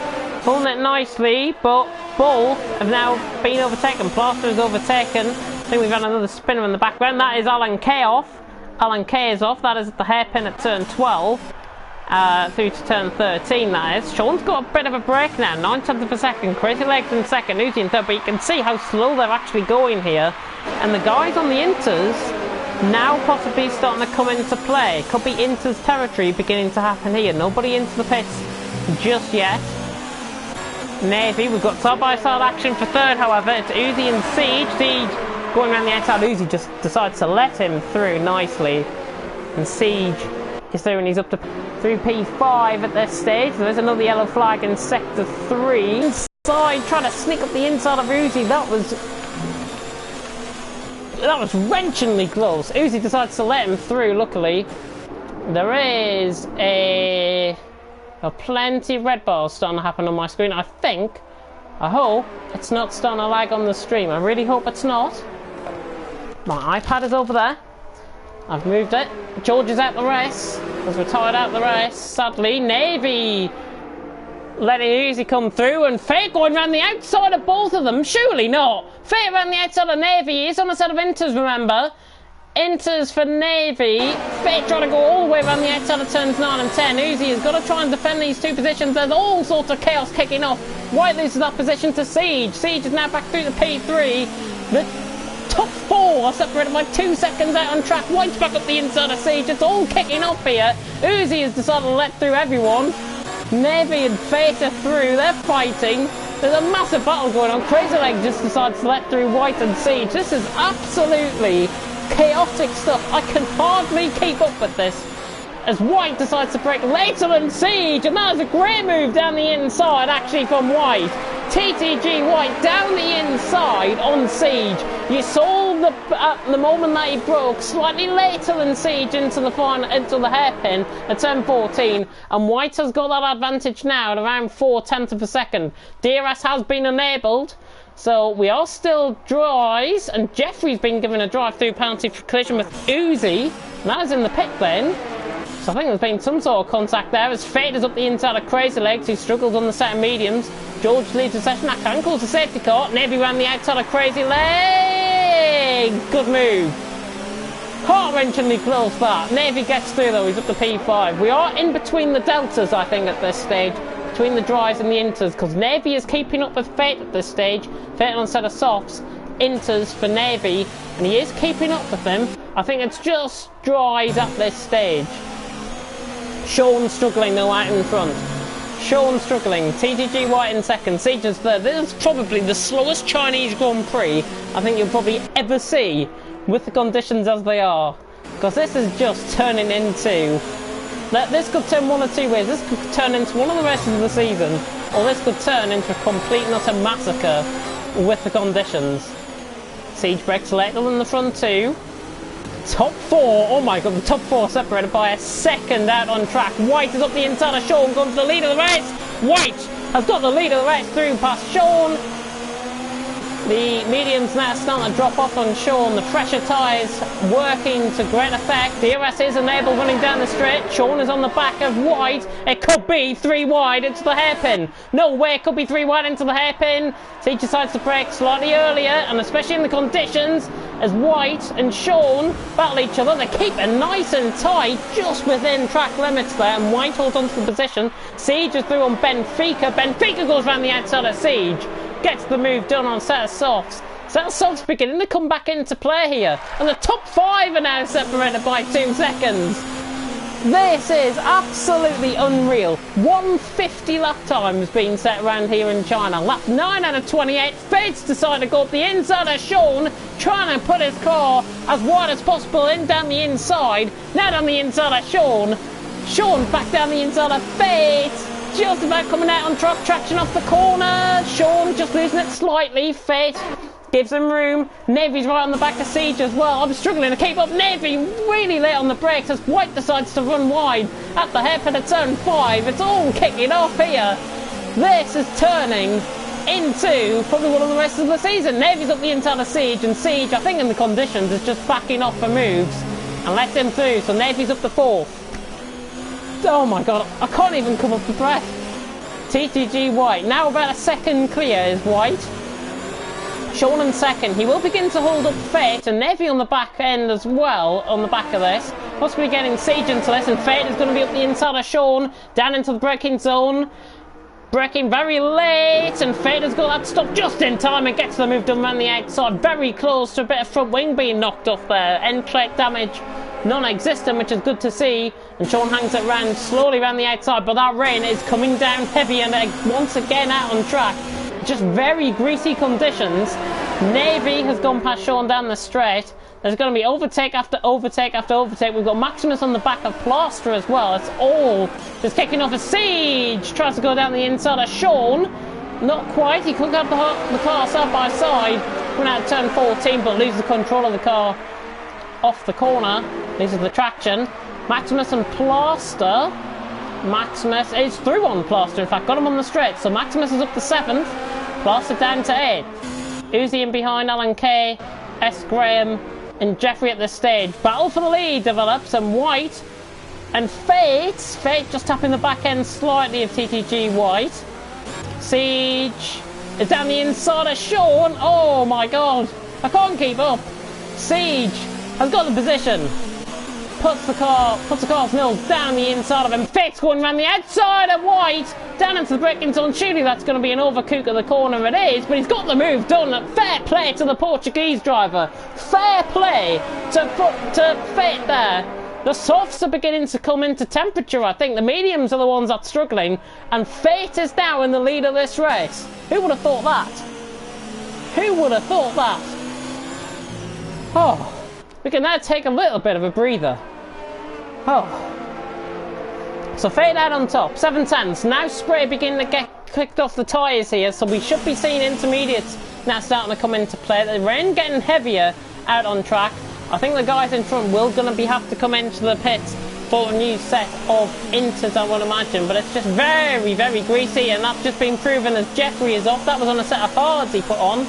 A: Holding it nicely, but both have now been overtaken. Plaster is overtaken. I think we've had another spinner in the background. That is Alan K off. Alan K is off. That is at the hairpin at turn 12. Through to turn 13, that is. Sean's got a bit of a break now, 9/10 of a second. Crazy Legs in second, Uzi in third, but you can see how slow they're actually going here. And the guys on the inters now possibly starting to come into play. Could be inters territory beginning to happen here. Nobody into the pits just yet. Navy, we've got side-by-side action for third, however. It's Uzi and Siege. Siege going around the outside. Uzi just decides to let him through nicely. And Siege is through, and he's up to through P5 at this stage. There is another yellow flag in sector 3. Inside, trying to sneak up the inside of Uzi. That was wrenchingly close. Uzi decides to let him through, luckily. There is a plenty of red bars starting to happen on my screen. I hope it's not starting to lag on the stream. I really hope it's not. My iPad is over there. I've moved it. George is out the race. Has retired out the race. Sadly, Navy letting Uzi come through, and Fate going around the outside of both of them. Surely not. Fate around the outside of Navy. He's on a set of inters, remember. Inters for Navy. Fate trying to go all the way around the outside of turns 9 and 10. Uzi has got to try and defend these two positions. There's all sorts of chaos kicking off. White loses that position to Siege. Siege is now back through the P3. The top 4 are separated by 2 seconds out on track. White's back up the inside of Siege. It's all kicking off here. Uzi has decided to let through everyone. Navy and Fate are through. They're fighting. There's a massive battle going on. Crazy Leg just decides to let through White and Siege. This is absolutely chaotic stuff. I can hardly keep up with this. As White decides to break later than Siege, and that is a great move down the inside actually from White. TTG White down the inside on Siege. You saw the moment that he broke slightly later than Siege into the hairpin at turn 14, and White has got that advantage now at around 4/10 of a second. DRS has been enabled, so we are still dries, and Jeffrey's been given a drive-through penalty for collision with Uzi, and that is in the pit lane. So I think there's been some sort of contact there as Fate is up the inside of Crazy Legs, who struggles on the set of mediums. George leads the session. That can cause a safety car. Navy ran the outside of Crazy Leg. Good move. Heart-wrenchingly close that. Navy gets through though. He's up to P5. We are in between the deltas, I think, at this stage. Between the dries and the inters, because Navy is keeping up with Fate at this stage. Fate on a set of softs. Inters for Navy. And he is keeping up with them. I think it's just dries at this stage. Sean struggling though out in front. Sean struggling. TTG White in second. Siege is third. This is probably the slowest Chinese Grand Prix I think you'll probably ever see with the conditions as they are. Because this is just turning into... This could turn one of two ways. This could turn into one of the races of the season, or this could turn into a complete and utter massacre with the conditions. Siege breaks later than the front two. top four, oh my god, the top four separated by a second out on track. White is up the inside of Sean, going to the lead of the race. White has got the lead of the race through past Sean. The mediums now starting to drop off on Sean. The fresher tyres working to great effect. DRS is enabled running down the straight. Sean is on the back of White. It could be 3 wide into the hairpin. No way, it could be 3 wide into the hairpin. So he decides to brake slightly earlier, and especially in the conditions, as White and Sean battle each other, they keep it nice and tight, just within track limits there, and White holds onto the position. Siege is through on Benfica. Benfica goes around the outside of Siege. Gets the move done on set of softs. Set of softs beginning to come back into play here. And the top 5 are now separated by 2 seconds. This is absolutely unreal. 150 lap times being set around here in China. Lap 9 out of 28. Fates decide to go up the inside of Sean, trying to put his car as wide as possible in down the inside. Now down the inside of Sean. Sean back down the inside of Fates. Just about coming out on track, traction off the corner. Sean just losing it slightly. Fate gives him room. Navy's right on the back of Siege as well. I'm struggling to keep up. Navy really late on the brakes as White decides to run wide at the hairpin of turn 5. It's all kicking off here. This is turning into probably one of the rest of the season. Navy's up the inside of Siege, and Siege, I think in the conditions, is just backing off for moves and lets him through. So Navy's up the 4th. Oh my god, I can't even come up with breath. TTG White, now about a second clear is White. Sean in second. He will begin to hold up Fate, and Navy on the back end as well, on the back of this. Possibly getting Siege into this, and Fate is going to be up the inside of Sean, down into the braking zone. Braking very late, and Fate has got that stop just in time and gets the move done around the outside. Very close to a bit of front wing being knocked off there. End plate damage non-existent, which is good to see, and Sean hangs it round slowly around the outside, but that rain is coming down heavy and once again out on track. Just very greasy conditions. Navy has gone past Sean down the straight. There's going to be overtake after overtake after overtake. We've got Maximus on the back of Plaster as well. It's all just kicking off a Siege. Tries to go down the inside of Sean. Not quite. He could have the car side by side. Coming out of turn 14, but loses control of the car off the corner. Loses the traction. Maximus and Plaster. Maximus is through on Plaster, in fact, got him on the straight. So Maximus is up to 7th. Plaster down to 8th. Uzi in behind, Alan Kay, S. Graham, and Jeffrey at this stage. Battle for the lead develops, and White and Fate just tapping the back end slightly of TTG White. Siege is down the inside of Sean. Oh my god, I can't keep up. Siege has got the position. Puts the car's nose down the inside of him. Fate's going around the outside of White, down into the braking zone. Surely that's going to be an overcook at the corner. It is, but he's got the move done. Fair play to the Portuguese driver. Fair play to Fate there. The softs are beginning to come into temperature, I think. The mediums are the ones that's struggling, and Fate is now in the lead of this race. Who would have thought that? Who would have thought that? Oh, we can now take a little bit of a breather. Oh. So Fate out on top, 7 tenths. Now spray beginning to get kicked off the tyres here, so we should be seeing intermediates now starting to come into play. The rain getting heavier out on track. I think the guys in front will have to come into the pits for a new set of inters, I would imagine, but it's just very, very greasy, and that's just been proven as Jeffrey is off. That was on a set of hards he put on.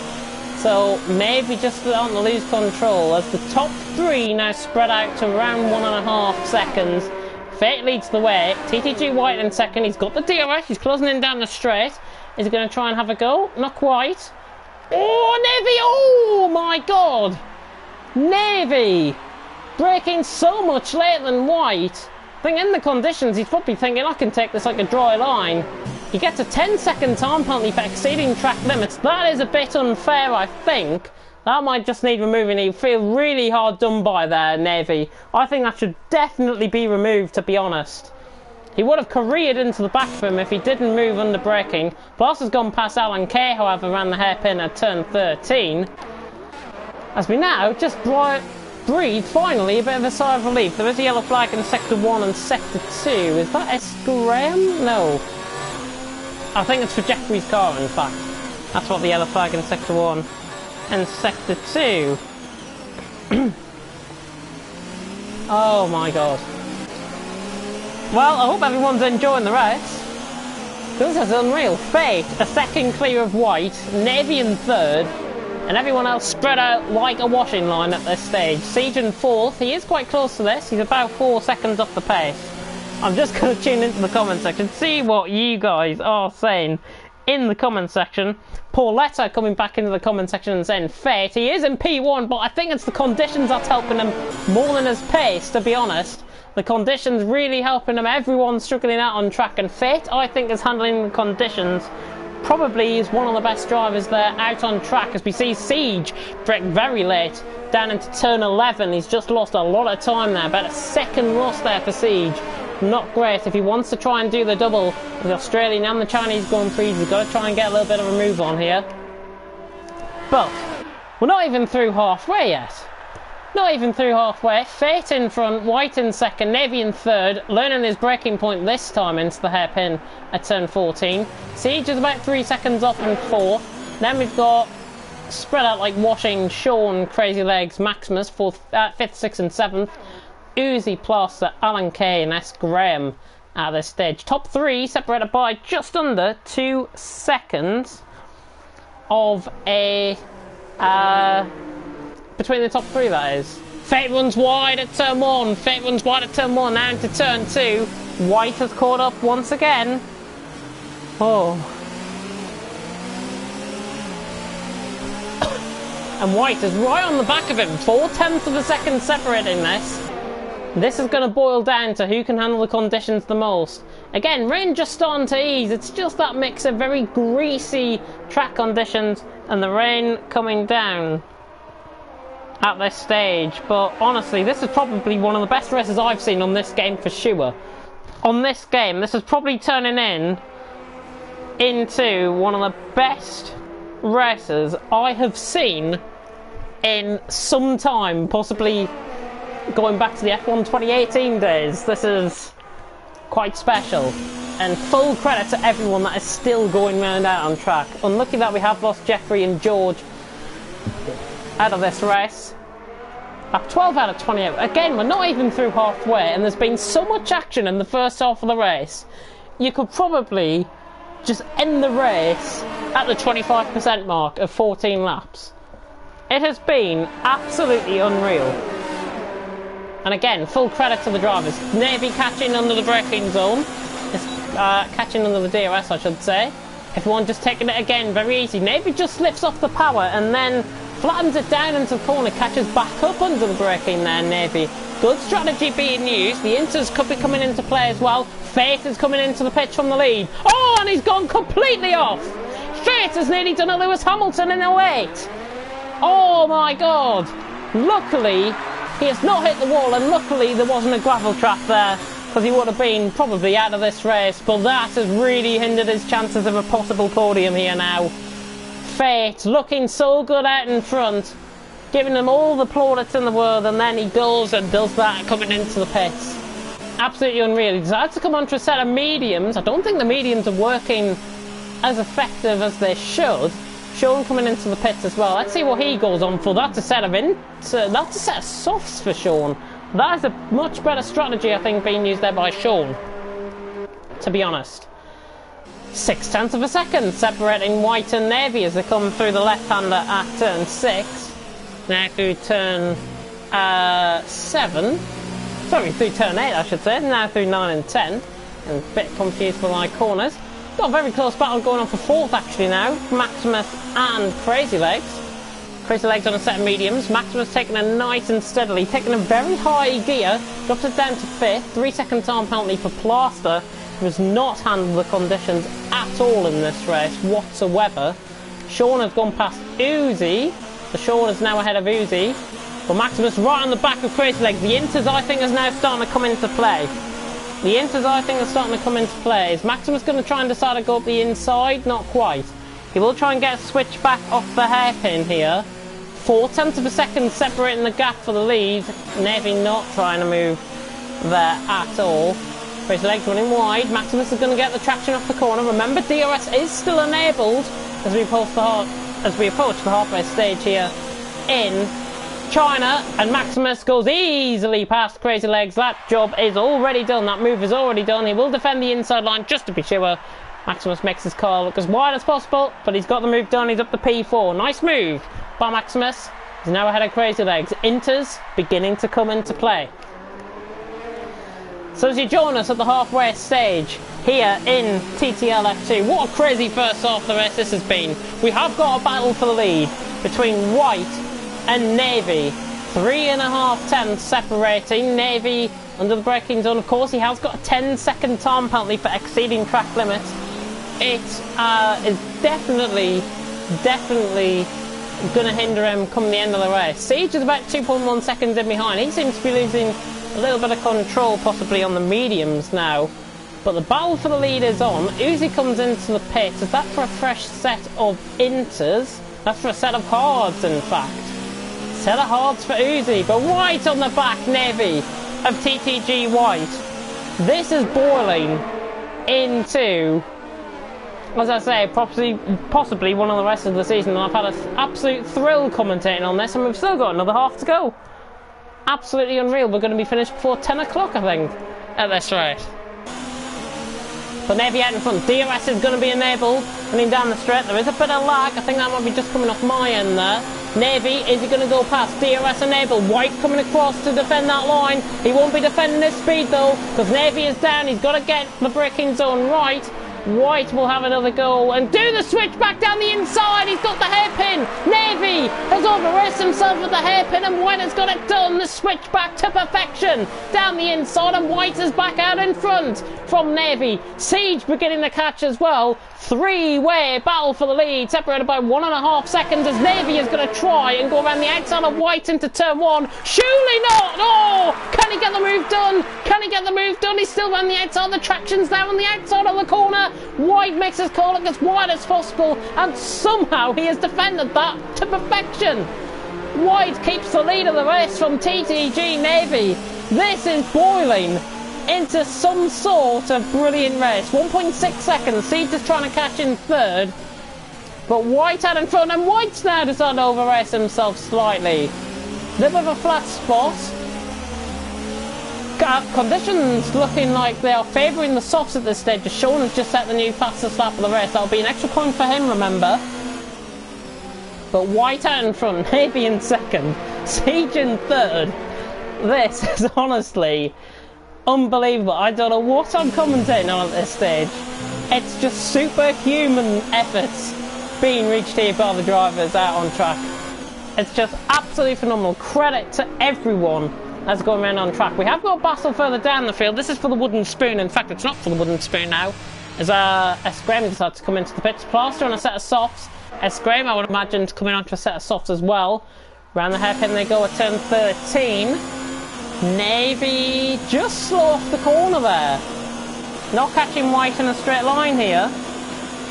A: So maybe just starting to lose control as the top 3 now spread out to around 1.5 seconds. Fate leads the way. TTG White in second. He's got the DRS. He's closing in down the straight. Is he going to try and have a go? Not quite. Oh, Navy! Oh my god! Navy! Braking so much later than White. I think in the conditions he's probably thinking, I can take this like a dry line. He gets a 10-second time penalty for exceeding track limits. That is a bit unfair, I think. That might just need removing. He'd feel really hard done by there, Navy. I think that should definitely be removed, to be honest. He would have careered into the back of him if he didn't move under braking. Plus has gone past Alan Kay, however, around the hairpin at turn 13. As we now just breathe, finally, a bit of a sigh of relief. There is a yellow flag in Sector 1 and Sector 2. Is that S. Graham? No. I think it's for Jeffrey's car, in fact. That's what the yellow flag in Sector 1 and Sector 2. Oh my god. Well, I hope everyone's enjoying the race. This is unreal. Fate, a second clear of White, Navy in third, and everyone else spread out like a washing line at this stage. Siege in fourth. He is quite close to this. He's about 4 seconds off the pace. I'm just going to tune into the comment section, see what you guys are saying in the comment section. Pauletta coming back into the comment section and saying Fate. He is in P1, but I think it's the conditions that's helping him more than his pace, to be honest. The conditions really helping him. Everyone's struggling out on track, and Fate, I think, is handling the conditions. Probably is one of the best drivers there out on track, as we see Siege break very late down into turn 11. He's just lost a lot of time there, about a second loss there for Siege. Not great. If he wants to try and do the double with the Australian and the Chinese Grand Prix, he's got to try and get a little bit of a move on here. But we're not even through halfway yet. Not even through halfway. Fate in front, White in second, Navy in third, learning his braking point this time into the hairpin at turn 14. Siege is about 3 seconds off in fourth. Then we've got spread out like washing Sean, Crazy Legs, Maximus, fifth, 6th and 7th. Uzi Plaster, Alan Kay and S. Graham at this stage. Top 3 separated by just under 2 seconds of a... between the top 3, that is. Fate runs wide at turn 1. Fate runs wide at turn 1. Now into turn 2. White has caught up once again. Oh. And White is right on the back of him. 4/10 of a second separating this. This is going to boil down to who can handle the conditions the most. Again, rain just starting to ease. It's just that mix of very greasy track conditions and the rain coming down at this stage. But honestly, this is probably one of the best races I've seen on this game for sure. On this game, this is probably turning into one of the best races I have seen in some time, possibly going back to the F1 2018 days. This is quite special, and full credit to everyone that is still going round out on track. Unlucky that we have lost Jeffrey and George out of this race. Lap 12 out of 28. Again, we're not even through halfway, and there's been so much action in the first half of the race. You could probably just end the race at the 25% mark of 14 laps. It has been absolutely unreal. And again, full credit to the drivers. Navy catching under the braking zone. Catching under the DRS, I should say. Everyone just taking it again, very easy. Navy just lifts off the power and then flattens it down into the corner, catches back up under the braking there, Navy. Good strategy being used. The inters could be coming into play as well. Fate is coming into the pitch from the lead. Oh, and he's gone completely off. Fate has nearly done a Lewis Hamilton in 08. Oh my God. Luckily, he has not hit the wall, and luckily there wasn't a gravel trap there, because he would have been probably out of this race. But that has really hindered his chances of a possible podium here now. Fate looking so good out in front, giving him all the plaudits in the world, and then he goes and does that coming into the pits. Absolutely unreal. He decided to come onto a set of mediums. I don't think the mediums are working as effective as they should. Sean coming into the pits as well. Let's see what he goes on for. That's a set of softs for Sean. That is a much better strategy, I think, being used there by Sean, to be honest. 0.6 of a second separating White and Navy as they come through the left-hander at turn 6. Now through turn 7. Sorry, through turn 8, I should say. Now through 9 and 10. And a bit confused for my corners. Got a very close battle going on for 4th actually now. Maximus and Crazy Legs. Crazy Legs on a set of mediums. Maximus taking it nice and steadily, taking a very high gear, drops it down to 5th. 3-second time penalty for Plaster, who has not handled the conditions at all in this race whatsoever. Sean has gone past Uzi, so Sean is now ahead of Uzi. But Maximus right on the back of Crazy Legs. The inters, I think, is now starting to come into play. The inters, I think, are starting to come into play. Is Maximus going to try and decide to go up the inside? Not quite. He will try and get a switch back off the hairpin here. 0.4 of a second separating the gap for the lead. Navy not trying to move there at all. Crazy Legs running wide. Maximus is going to get the traction off the corner. Remember, DRS is still enabled as we approach the halfway stage here in China, and Maximus goes easily past Crazy Legs. That job is already done. That move is already done. He will defend the inside line just to be sure. Maximus makes his car look as wide as possible, but he's got the move done. He's up to P4. Nice move by Maximus. He's now ahead of Crazy Legs. Inters beginning to come into play. So as you join us at the halfway stage here in TTL F2, what a crazy first half of the race this has been. We have got a battle for the lead between White and Navy. 3.5 tenths separating. Navy under the braking zone. Of course, he has got a 10-second time penalty for exceeding track limits. It is definitely going to hinder him come the end of the race. Siege is about 2.1 seconds in behind. He seems to be losing a little bit of control possibly on the mediums now. But the battle for the lead is on. Uzi comes into the pits. Is that for a fresh set of inters? That's for a set of hards, in fact. Set of hards for Uzi. But White on the back, Navy of TTG White. This is boiling into, as I say, possibly one of the rest of the season. And I've had an absolute thrill commentating on this, and we've still got another half to go. Absolutely unreal. We're going to be finished before 10 o'clock, I think, at this rate. But Navy out in front. DRS is going to be enabled. Running down the straight. There is a bit of lag. I think that might be just coming off my end there. Navy, is he going to go past? DRS enabled. White coming across to defend that line. He won't be defending his speed though, because Navy is down. He's got to get the braking zone right. White will have another go and do the switch back down the inside. He's got the hairpin. Navy has over-raced himself with the hairpin, and White has got it done. The switch back to perfection down the inside, and White is back out in front from Navy. Siege beginning to catch as well. Three-way battle for the lead, separated by 1.5 seconds as Navy is going to try and go around the outside of White into turn one. Surely not! Oh! Can he get the move done? Can he get the move done? He's still around the outside. The traction's there on the outside of the corner. White makes his car look as wide as possible, and somehow he has defended that to perfection. White keeps the lead of the race from TTG Navy. This is boiling into some sort of brilliant race. 1.6 seconds. Siege is trying to catch in third, but White out in front, and White's now decided to over-race himself slightly. Little bit of a flat spot. Conditions looking like they are favouring the softs at this stage. Sean has just set the new fastest lap of the race. That'll be an extra point for him, remember. But White out in front, Navy in second, Siege in third. This is honestly unbelievable. I don't know what I'm commentating on at this stage. It's just superhuman efforts being reached here by the drivers out on track. It's just absolutely phenomenal. Credit to everyone that's going around on track. We have got a battle further down the field. This is for the wooden spoon. In fact, it's not for the wooden spoon now, as S-Graham decides to come into the pits. Plaster on a set of softs. S-Graham, I would imagine, is coming onto a set of softs as well. Round the hairpin they go at turn 13. Navy just slow off the corner there. Not catching White in a straight line here.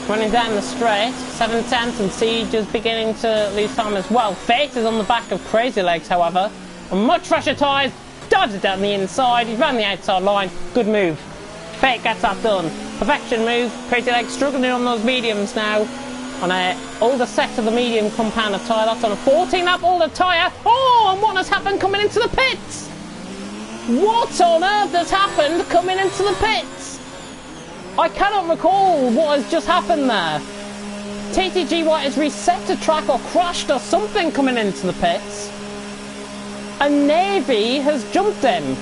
A: Running down the straight. 7 tenths, and Siege is beginning to lose time as well. Fate is on the back of Crazy Legs, however. And much fresher tyres. Dives it down the inside. He's round the outside line. Good move. Fate gets that done. Perfection move. Crazy Legs struggling on those mediums now. On a older set of the medium compound of tyre. That's on a 14-lap older tyre. Oh, and what has happened coming into the pits? What on earth has happened coming into the pits? I cannot recall what has just happened there. TTG White has reset the track or crashed or something coming into the pits. And Navy has jumped him.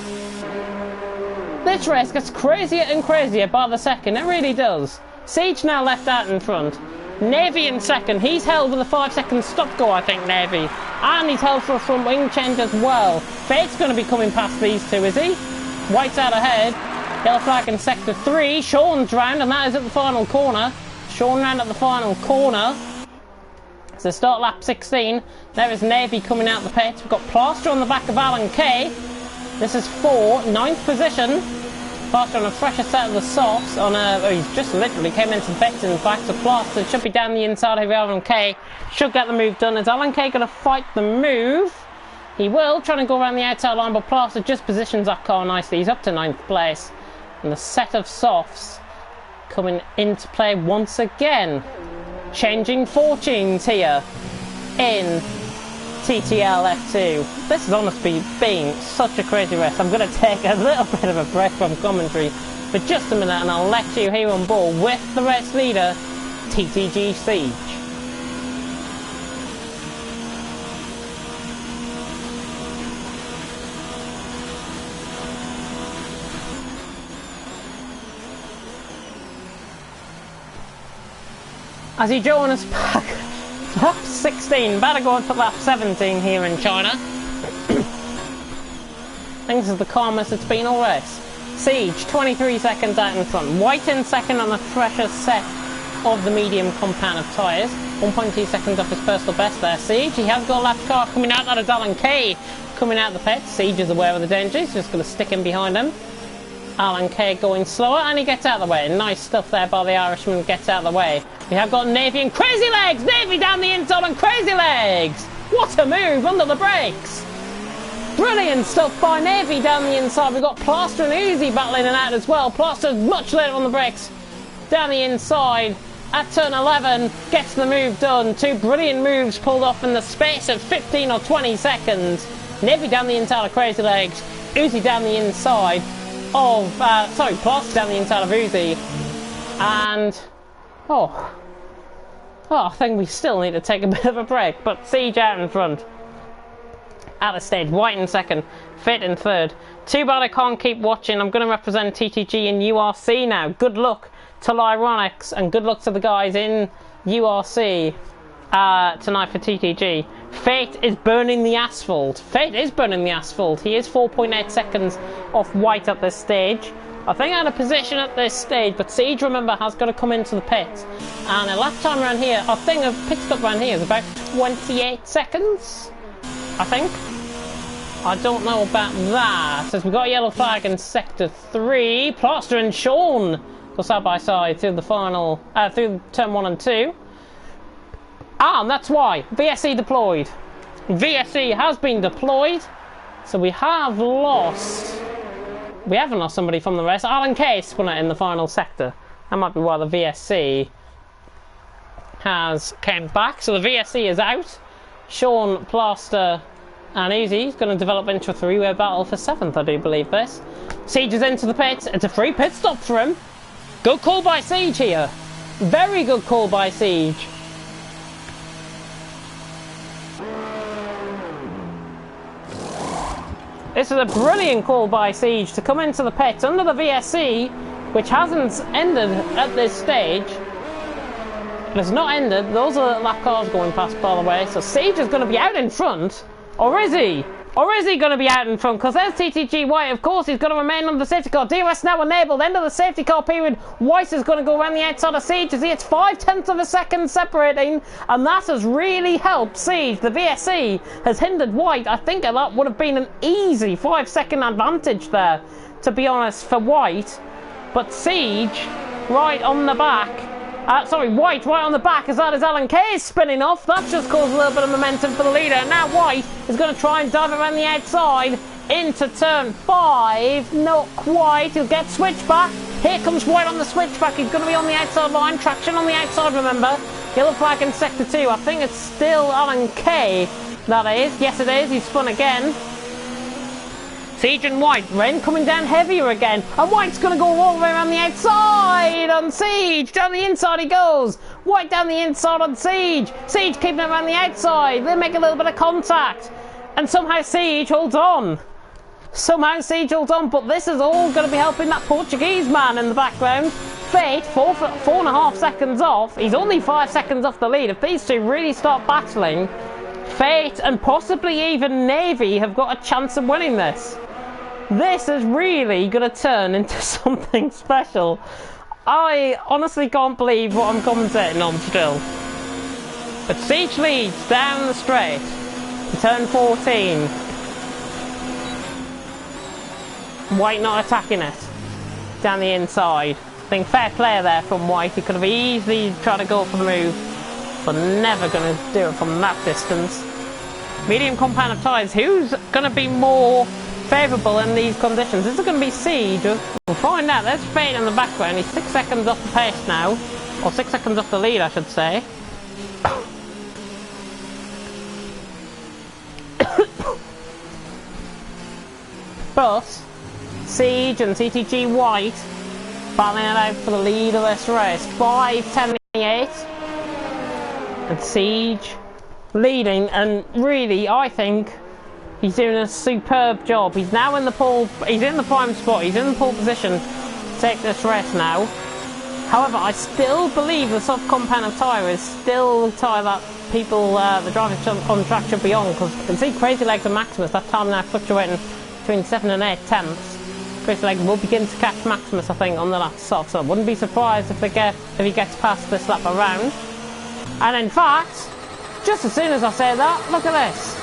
A: This race gets crazier and crazier by the second. It really does. Siege now left out in front. Navy in second. He's held with a 5-second stop go, I think, Navy. And he's held for a front wing change as well. Fate's going to be coming past these two, is he? White's out ahead. Yellow flag in sector 3. Sean's round, and that is at the final corner. Sean round at the final corner. So start lap 16. There is Navy coming out the pits. We've got Plaster on the back of Alan Kay. This is 4, 9th position. Plaster on a fresher set of the softs. He's just literally came into the pits in fact. So Plaster should be down the inside of Alan Kay. Should get the move done. Is Alan Kay going to fight the move? He will, trying to go around the outside line, but Plaster just positions that car nicely. He's up to 9th place. And the set of softs coming into play once again. Changing fortunes here in TTL F2. This has honestly been such a crazy race. I'm going to take a little bit of a break from commentary for just a minute and I'll let you hear on board with the race leader, TTG Siege. As you join us back, lap 16, about to go on to lap 17 here in China. I think this is the calmest it's been all race. Siege, 23 seconds out in front. White in second on a fresher set of the medium compound of tyres. 1.2 seconds off his personal best there. Siege, he has got a lap car coming out. That is Alan Kay coming out of the pit. Siege is aware of the danger. He's just going to stick in behind him. Alan Kay going slower and he gets out of the way. Nice stuff there by the Irishman, gets out of the way. We have got Navy and Crazy Legs! Navy down the inside and Crazy Legs! What a move under the brakes! Brilliant stuff by Navy down the inside. We've got Plaster and Uzi battling it out as well. Plaster's much later on the brakes. Down the inside at turn 11, gets the move done. Two brilliant moves pulled off in the space of 15 or 20 seconds. Navy down the inside of Crazy Legs. Uzi down the inside of, Plaster down the inside of Uzi. And, I think we still need to take a bit of a break. But Siege out in front. At the stage, White in second, Fit in third. Too bad I can't keep watching. I'm going to represent TTG in URC now. Good luck to Lyronics and good luck to the guys in URC tonight for TTG. Fate is burning the asphalt. Fate is burning the asphalt. He is 4.8 seconds off White at this stage. I think out of position at this stage, but Siege, remember, has got to come into the pit. And a lap time around here, I think a pit stop around here is about 28 seconds. I think. I don't know about that. As we've got a yellow flag in sector 3. Plaster and Sean go side by side through the final, through turn 1 and 2. And that's why VSE deployed. VSE has been deployed, so we have lost. We haven't lost somebody from the race. Alan Kay spun it in the final sector. That might be why the VSC has came back. So the VSC is out. Sean, Plaster and Uzi is going to develop into a three-way battle for 7th, I do believe this. Siege is into the pit. It's a free pit stop for him. Good call by Siege here. Very good call by Siege. This is a brilliant call by Siege to come into the pit under the VSC, which hasn't ended at this stage. It has not ended. Those are lap cars going past, by the way. So Siege is going to be out in front. Or is he? Or is he going to be out in front? Because there's TTG White. Of course, he's going to remain under the safety car. DRS now enabled. End of the safety car period. White is going to go around the outside of Siege. You see, it's 0.5 of a second separating. And that has really helped Siege. The VSC has hindered White. I think that would have been an easy 5-second advantage there, to be honest, for White. But Siege, right on the back. White right on the back as that is Alan Kay spinning off. That's just caused a little bit of momentum for the leader. Now White is going to try and dive around the outside into turn 5. Not quite. He'll get switchback. Here comes White on the switchback. He's going to be on the outside line. Traction on the outside, remember. Yellow flag in sector 2. I think it's still Alan Kay. That is. Yes, it is. He's spun again. Siege and White, rain coming down heavier again, and White's going to go all the way around the outside on Siege. Down the inside he goes. White down the inside on Siege. Siege keeping it around the outside. They make a little bit of contact, and somehow Siege holds on. But this is all going to be helping that Portuguese man in the background. Fate, 4.5 seconds off. He's only 5 seconds off the lead. If these two really start battling, Fate and possibly even Navy have got a chance of winning this. This is really going to turn into something special. I honestly can't believe what I'm commentating on still. But Siege leads down the straight to turn 14. White not attacking it down the inside. I think fair play there from White. He could have easily tried to go for the move, but never going to do it from that distance. Medium compound of tyres. Who's going to be more favourable in these conditions? Is it going to be Siege? We'll find out. There's Fate in the background. He's 6 seconds off the pace now, or 6 seconds off the lead, I should say. But Siege and TTG White battling it out for the lead of this race. 5:10.8. And Siege leading, and really, I think he's doing a superb job. He's now in the pole, he's in the prime spot, he's in the pole position to take this race now. However, I still believe the soft compound of tyre is still the tyre that people, the drivers on track should be on, because you can see Crazy Legs and Maximus, that time now fluctuating between 7 and 8 tenths. Crazy Legs will begin to catch Maximus, I think, on the last soft, so I wouldn't be surprised if he gets past this lap around. And in fact, just as soon as I say that, look at this.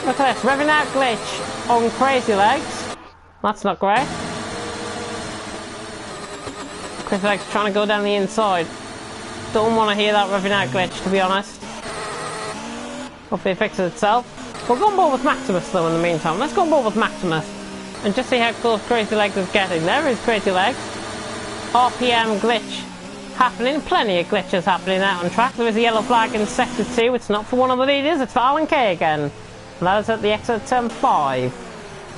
A: Look at this, revving out glitch on Crazy Legs. That's not great. Crazy Legs trying to go down the inside. Don't want to hear that revving out glitch, to be honest. Hopefully it fixes itself. We'll go on board with Maximus though in the meantime. Let's go on board with Maximus and just see how close Crazy Legs is getting. There is Crazy Legs. RPM glitch happening. Plenty of glitches happening out on track. There is a yellow flag in sector 2. It's not for one of the leaders, it's for Alan Kay again. And that is at the exit of turn 5.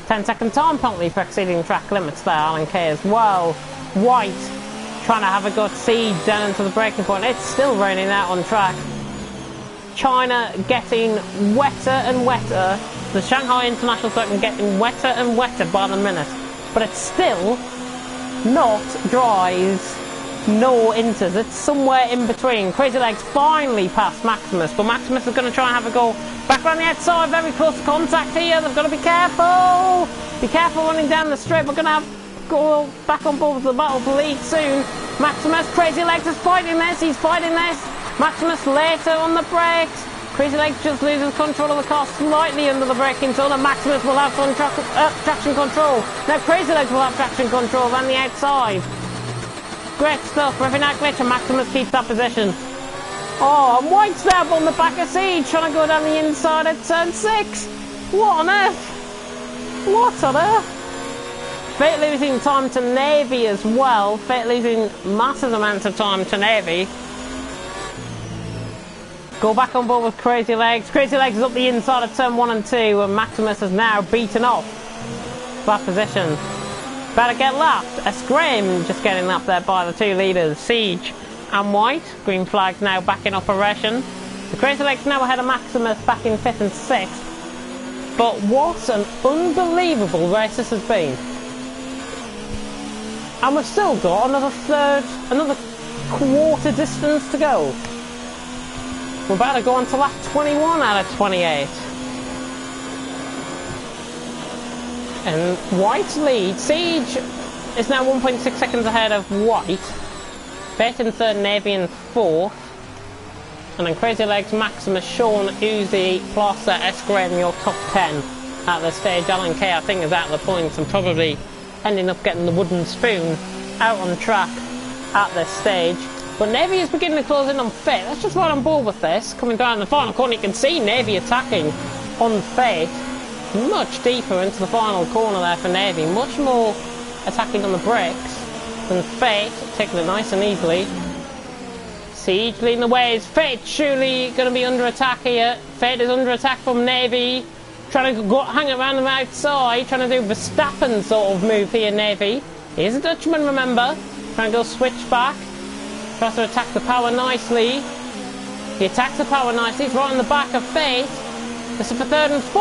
A: 10-second time penalty for exceeding track limits there, Alan Kay as well. White trying to have a go at Siege down into the breaking point. It's still raining out on track. China getting wetter and wetter. The Shanghai International Circuit getting wetter and wetter by the minute. But it's still not dries nor inters. It's somewhere in between. Crazy Legs finally passed Maximus, but Maximus is going to try and have a go back around the outside. Very close to contact here. They've got to be careful. Be careful running down the straight. We're going to have go back on board with the battle for lead soon. Maximus, Crazy Legs is fighting this. He's fighting this. Maximus later on the brakes. Crazy Legs just loses control of the car slightly under the braking zone, and Maximus will have traction control. Now Crazy Legs will have traction control on the outside. Great stuff, revving out glitch, and Maximus keeps that position. Oh, and White's there on the back of Siege, trying to go down the inside at turn 6. What on earth? What on earth? Fate losing time to Navy as well. Fate losing massive amounts of time to Navy. Go back on board with Crazy Legs. Crazy Legs is up the inside of turn 1 and 2, and Maximus is now beaten off that position. Better get lapped. A Scream just getting lapped there by the two leaders, Siege and White. Green flag now back in operation. The Crazy Legs now ahead of Maximus back in 5th and 6th. But what an unbelievable race this has been. And we've still got another quarter distance to go. We're about to go on to lap 21 out of 28. And White's lead. Siege is now 1.6 seconds ahead of White. Fate in 3rd, Navy in 4th. And then Crazy Legs, Maximus, Sean, Uzi, Plaster, Esgrave in your top 10 at this stage. Alan Kay, I think, is out of the points and probably ending up getting the wooden spoon out on track at this stage. But Navy is beginning to close in on Fate. Let's just ride on board with this. Coming down the final corner, you can see Navy attacking on Fate. Much deeper into the final corner there for Navy. Much more attacking on the brakes than Fate, taking it nice and easily. Siege leading the way. Is Fate surely going to be under attack here? Fate is under attack from Navy. Trying to hang around them outside. Trying to do Verstappen sort of move here, Navy. He's a Dutchman, remember. Trying to go switch back. Tries to attack the power nicely. He attacks the power nicely. He's right on the back of Fate. This is for 3rd and 4th.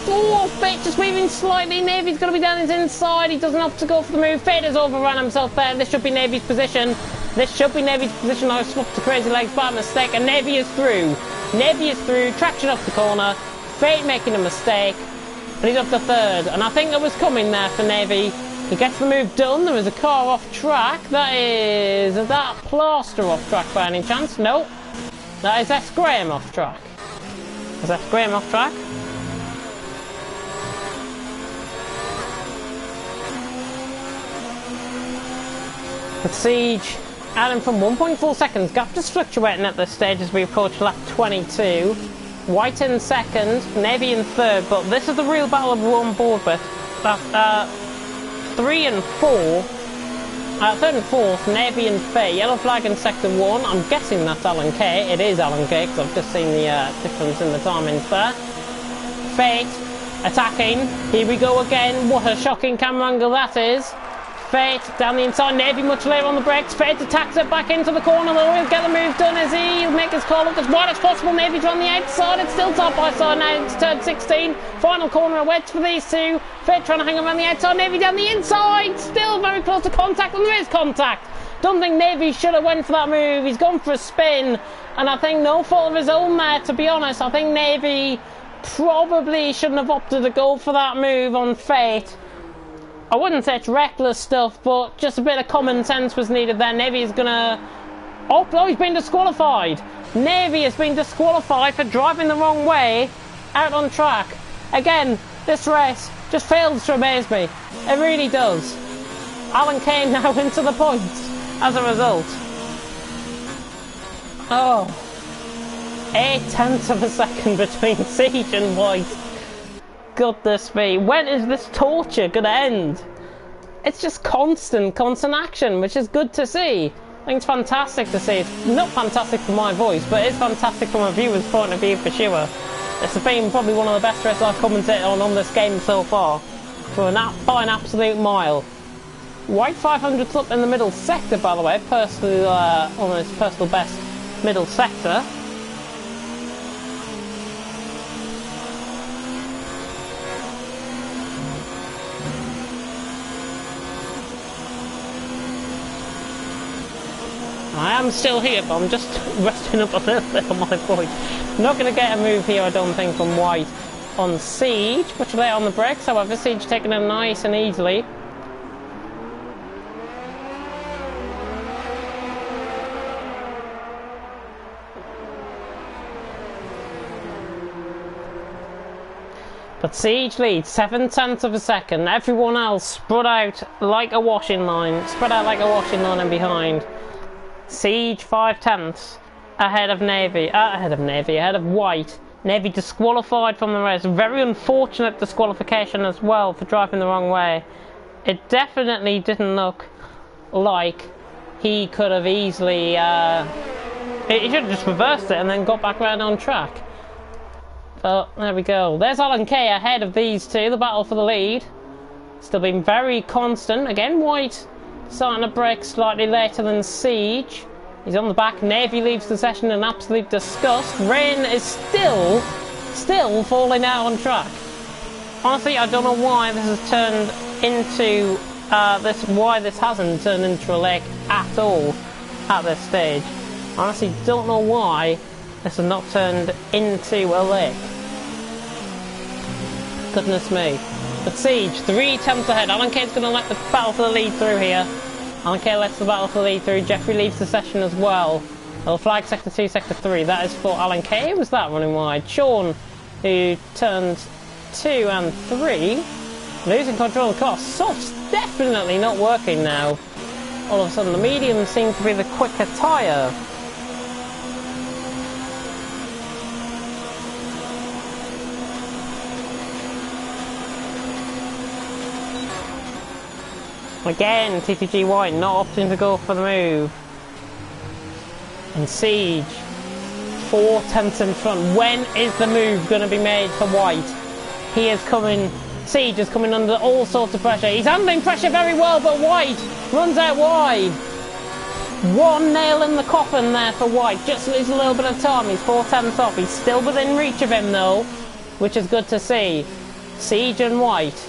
A: Oh, Fate just moving slightly. Navy's going to be down his inside. He doesn't opt to go for the move. Fate has overrun himself there. This should be Navy's position. This should be Navy's position. I swapped to Crazy Legs by mistake, and Navy is through. Navy is through. Traction up the corner. Fate making a mistake. But he's up to 3rd. And I think it was coming there for Navy. He gets the move done. There is a car off track. Is that Plaster off track by any chance? No. That is S. Graham off track. Is that Graham off track? But Siege adding from 1.4 seconds. Gap just fluctuating at this stage as we approach lap 22. White in 2nd, Navy in 3rd, but this is the real battle we're on board with. 3 and 4, 3rd and 4th, Navy and Fate. Yellow flag in sector 1. I'm guessing that's Alan Kay. It is Alan Kay because I've just seen the difference in the timings there. Fate attacking. Here we go again. What a shocking camera angle that is. Fate down the inside. Navy much later on the brakes. Fate attacks it back into the corner though. He'll get the move done as he'll make his call up as wide as possible. Navy's on the outside. It's still side by side now. It's turn 16. Final corner, a wedge for these two. Fate trying to hang around the outside. Navy down the inside. Still very close to contact, and there is contact. Don't think Navy should have went for that move. He's gone for a spin, and I think no fault of his own there, to be honest. I think Navy probably shouldn't have opted to go for that move on Fate. I wouldn't say it's reckless stuff, but just a bit of common sense was needed there. Navy is gonna... Oh, he's been disqualified. Navy has been disqualified for driving the wrong way out on track. Again, this race just fails to amaze me. It really does. Alan Kane now into the points as a result. Oh. 0.8 of a second between Siege and White. Goodness me, when is this torture gonna end? It's just constant action, which is good to see. I think it's fantastic to see. It's not fantastic for my voice, but it's fantastic from a viewer's point of view for sure. This has been probably one of the best races I've commentated on this game so far, by an absolute mile. White 500's up in the middle sector, by the way, personally, on his personal best middle sector. I am still here, but I'm just resting up a little bit on my voice. Not going to get a move here, I don't think, from White on Siege. Much later on the brakes, however, Siege taking it nice and easily. But Siege leads 0.7 of a second. Everyone else spread out like a washing line. And behind. Siege 0.5 ahead of Navy. Ahead of White. Navy disqualified from the race. Very unfortunate disqualification as well for driving the wrong way. It definitely didn't look like he could have easily... he should have just reversed it and then got back round on track. But there we go. There's Alan Kay ahead of these two. The battle for the lead. Still been very constant. Again, White starting to brake slightly later than Siege. He's on the back. Navy leaves the session in absolute disgust. Rain is still falling out on track. Honestly, I don't know why this has turned into why this hasn't turned into a lake at all at this stage. Honestly, don't know why this has not turned into a lake. Goodness me. But Siege, 3 attempts ahead. Alan Kay's going to let the battle for the lead through here. Alan Kay lets the battle for the lead through. Jeffrey leaves the session as well. They'll flag sector 2, sector 3. That is for Alan Kay. Was that running wide? Sean, who turns 2 and 3, losing control of the car. Soft's definitely not working now. All of a sudden, the medium seems to be the quicker tyre. Again, TTG White not opting to go for the move. And Siege, 0.4 in front. When is the move going to be made for White? He is coming, Siege is coming under all sorts of pressure. He's handling pressure very well, but White runs out wide. 1 nail in the coffin there for White. Just loses a little bit of time. He's 0.4 off. He's still within reach of him though, which is good to see. Siege and White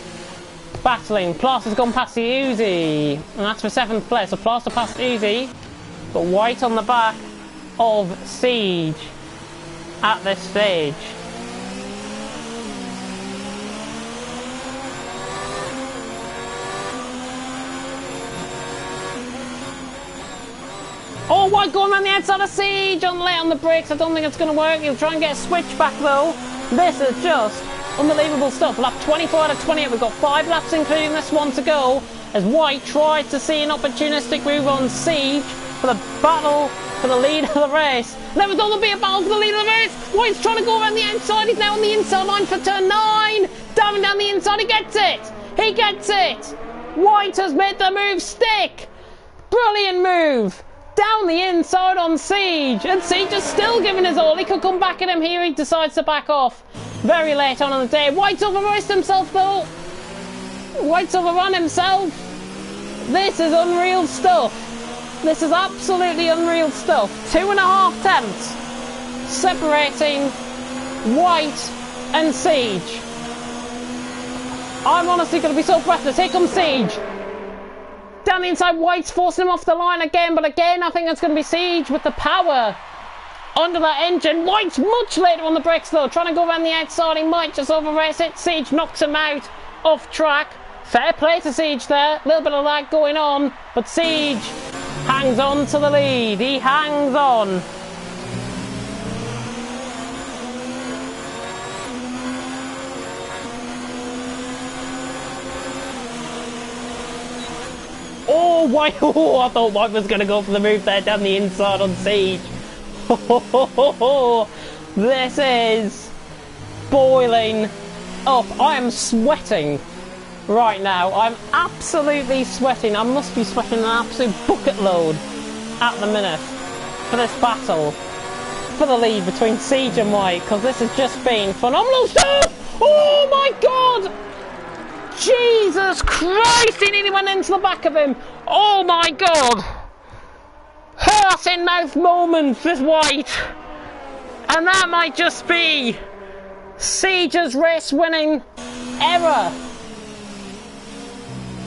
A: battling. Plaster's gone past the Uzi, and that's for 7th place. So Plaster past Uzi, but White on the back of Siege at this stage. Oh, White going around the outside of Siege on late on the brakes. I don't think it's going to work. He'll try and get a switch back though. This is just unbelievable stuff. Lap 24 out of 28. We've got 5 laps including this one to go as White tried to see an opportunistic move on Siege for the battle for the lead of the race. There was going to be a battle for the lead of the race. White's trying to go around the outside. He's now on the inside line for turn 9. Diving down the inside. He gets it. He gets it. White has made the move stick. Brilliant move. Down the inside on Siege. And Siege is still giving his all. He could come back at him here. He decides to back off. Very late on in the day. White's overraced himself though. White's overrun himself. This is unreal stuff. This is absolutely unreal stuff. 2.5 tenths separating White and Siege. I'm honestly going to be so breathless. Here comes Siege. Down the inside, White's forcing him off the line again, but again, I think it's going to be Siege with the power under that engine. White's much later on the brakes though, trying to go around the outside. He might just overrace it. Siege knocks him out off track. Fair play to Siege there. A little bit of lag going on, but Siege hangs on to the lead. He hangs on. Oh, White! Oh, I thought White was going to go for the move there down the inside on Siege. This is boiling up. I am sweating right now. I'm absolutely sweating. I must be sweating an absolute bucket load at the minute for this battle for the lead between Siege and White, because this has just been phenomenal stuff. Oh my god! Jesus Christ, he nearly went into the back of him. Oh my god. Heart in mouth moments with White. And that might just be Siege's race winning error.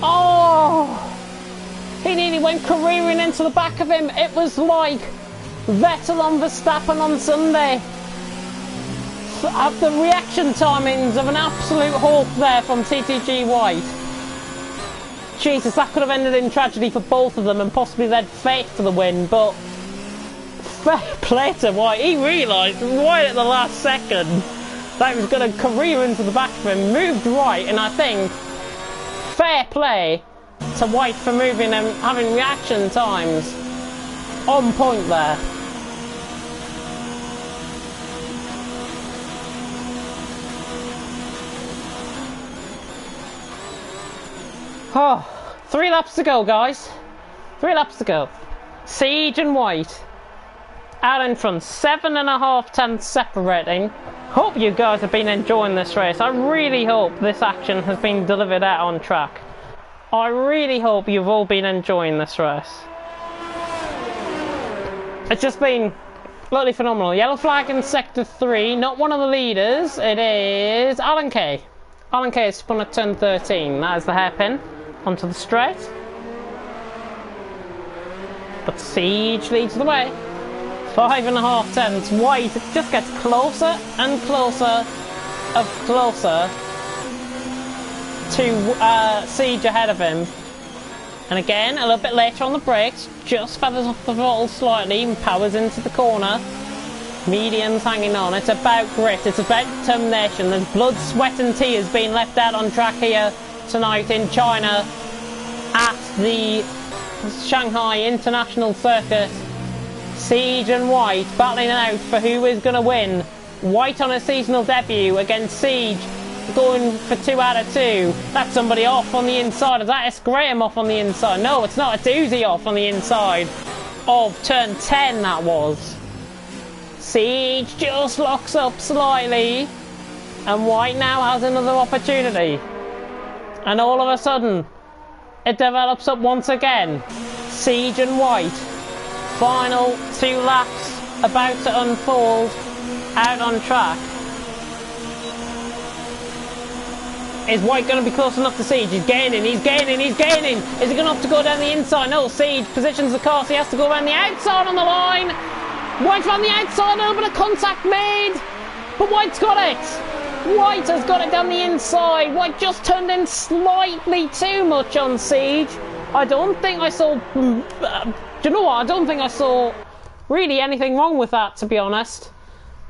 A: Oh, he nearly went careering into the back of him. It was like Vettel on Verstappen on Sunday. The reaction timings of an absolute hawk there from TTG White. Jesus, that could have ended in tragedy for both of them and possibly led Fate for the win, but fair play to White. He realised right at the last second that he was going to career into the back of him, moved right, and I think fair play to White for moving and having reaction times on point there. Oh, 3 laps to go, guys. 3 laps to go. Siege and White out in front, 7.5 tenths separating. Hope you guys have been enjoying this race. I really hope this action has been delivered out on track. I really hope you've all been enjoying this race. It's just been absolutely phenomenal. Yellow flag in sector 3, not one of the leaders. It is Alan Kay. Alan Kay has spun at turn 13. That is the hairpin onto the straight. But Siege leads the way. 5.5 tenths. White just gets closer and closer to Siege ahead of him. And again, a little bit later on the brakes, just feathers off the throttle slightly and powers into the corner. Medium's hanging on. It's about grit, it's about determination. There's blood, sweat and tears being left out on track here tonight in China at the Shanghai International Circuit. Siege and White battling it out for who is going to win. White on a seasonal debut against Siege going for 2 out of 2. That's somebody off on the inside. Is that S. Graham off on the inside? No, it's not. It's Uzi off on the inside of turn 10, that was. Siege just locks up slightly, and White now has another opportunity. And all of a sudden, it develops up once again. Siege and White. Final 2 laps about to unfold out on track. Is White going to be close enough to Siege? He's gaining, he's gaining, he's gaining. Is he going to have to go down the inside? No, Siege positions the car, so he has to go around the outside on the line. White on the outside, a little bit of contact made, but White's got it. White has got it down the inside. White just turned in slightly too much on Siege. I don't think I saw... do you know what? I don't think I saw really anything wrong with that, to be honest.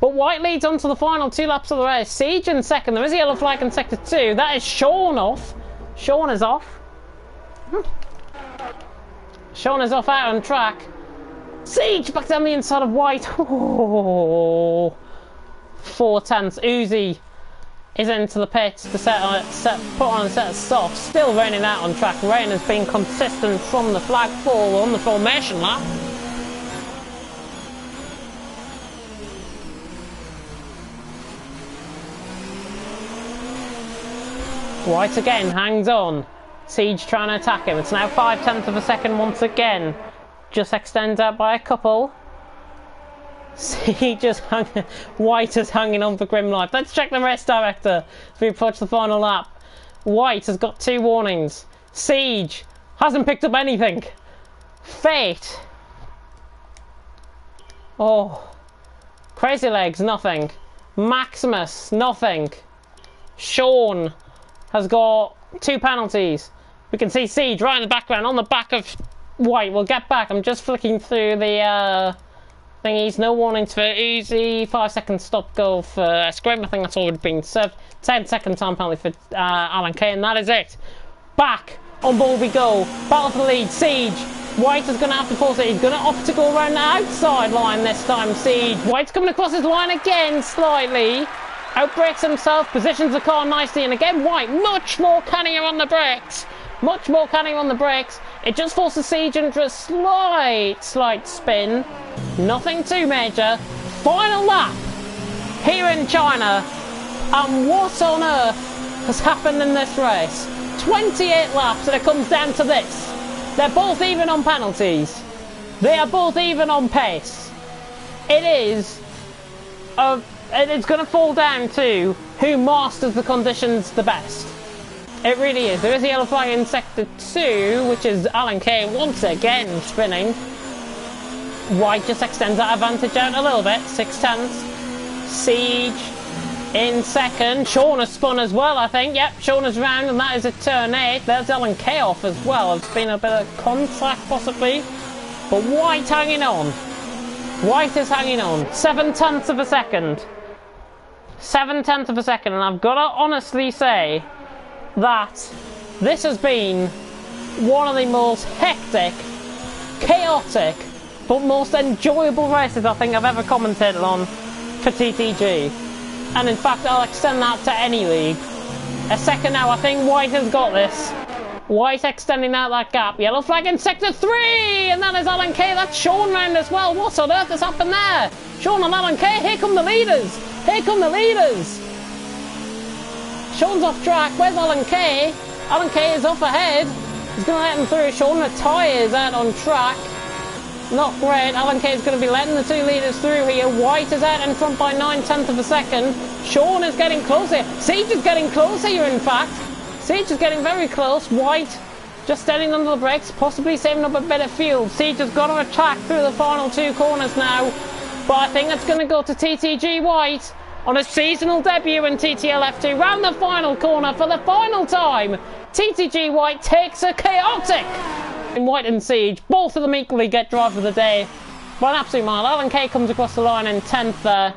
A: But White leads on to the final 2 laps of the race. Siege in second. There is a yellow flag in sector 2. That is Sean off. Sean is off. Sean is off out on track. Siege back down the inside of White. Oh, 4 tenths. Uzi is into the pits to put on a set of softs. Still raining out on track. Rain has been consistent from the flag fall on the formation lap. White again hangs on. Siege trying to attack him. It's now 0.5 of a second once again. Just extends out by a couple. Siege is hanging. White is hanging on for grim life. Let's check the race director as we approach the final lap. White has got 2 warnings. Siege hasn't picked up anything. Fate. Oh. Crazy Legs, nothing. Maximus, nothing. Sean has got 2 penalties. We can see Siege right in the background on the back of White. We'll get back. I'm just flicking through the thingies. No warnings for Uzi. 5-second stop go for Scrim. I think that's already been served. 10-second time penalty for Alan Kay, and that is it. Back on board we go. Battle for the lead. Siege. White is going to have to force it. He's going to opt to go around the outside line this time. Siege. White's coming across his line again slightly. Outbreaks himself, positions the car nicely, and again White much more cannier on the brakes. Much more cannier on the brakes. It just forces Siege into a slight spin. Nothing too major. Final lap here in China. And what on earth has happened in this race? 28 laps and it comes down to this. They're both even on penalties. They are both even on pace. It's going to fall down to who masters the conditions the best. It really is. There is a yellow flag in sector 2, which is Alan Kay once again spinning. White just extends that advantage out a little bit. 6/10. Siege in second. Sean has spun as well, I think. Yep, Sean is round, and that is a turn 8. There's Alan Kay off as well. It's been a bit of contact possibly. But White hanging on. White is hanging on. 7/10 of a second. 7/10 of a second, and I've got to honestly say that this has been one of the most hectic, chaotic, but most enjoyable races I think I've ever commentated on for TTG. And in fact, I'll extend that to any league. A second now, I think White has got this. White extending out that gap. Yellow flag in sector 3, and that is Alan Kay. That's Sean round as well. What on earth has happened there? Sean and Alan Kay, here come the leaders. Here come the leaders. Sean's off track. Where's Alan Kay? Alan Kay is off ahead. He's going to let him through. Sean, the tyres out on track. Not great. Alan Kay is going to be letting the 2 leaders through here. White is out in front by 9/10 of a second. Sean is getting closer. Siege is getting closer here, in fact. Siege is getting very close. White just steadying under the brakes, possibly saving up a bit of fuel. Siege has got to attack through the final 2 corners now. But I think it's going to go to TTG White on a seasonal debut in TTL F2. Round the final corner for the final time. TTG White takes a chaotic. In White and Siege, both of them equally get drive of the day by an absolute mile. Alan Kay comes across the line in 10th there.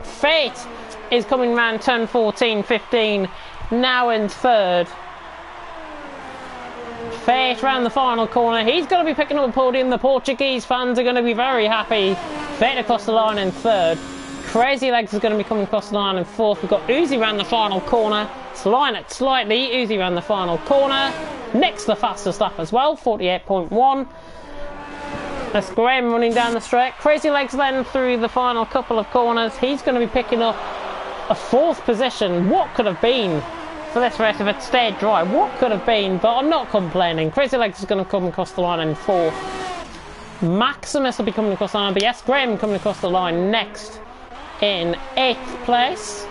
A: Fate is coming round turn 14, 15, now in 3rd. Fate round the final corner. He's going to be picking up the podium. The Portuguese fans are going to be very happy. Fate across the line in 3rd. Crazy Legs is going to be coming across the line in 4th. We've got Uzi round the final corner. Line it slightly. Uzi round the final corner. Nick's the fastest lap as well, 48.1. That's Graham running down the straight. Crazy Legs then through the final couple of corners. He's going to be picking up a 4th position. What could have been for this race if it stayed dry? What could have been, but I'm not complaining. Crazy Legs is going to come across the line in 4th. Maximus will be coming across the line, but yes, Graham coming across the line next in 8th place.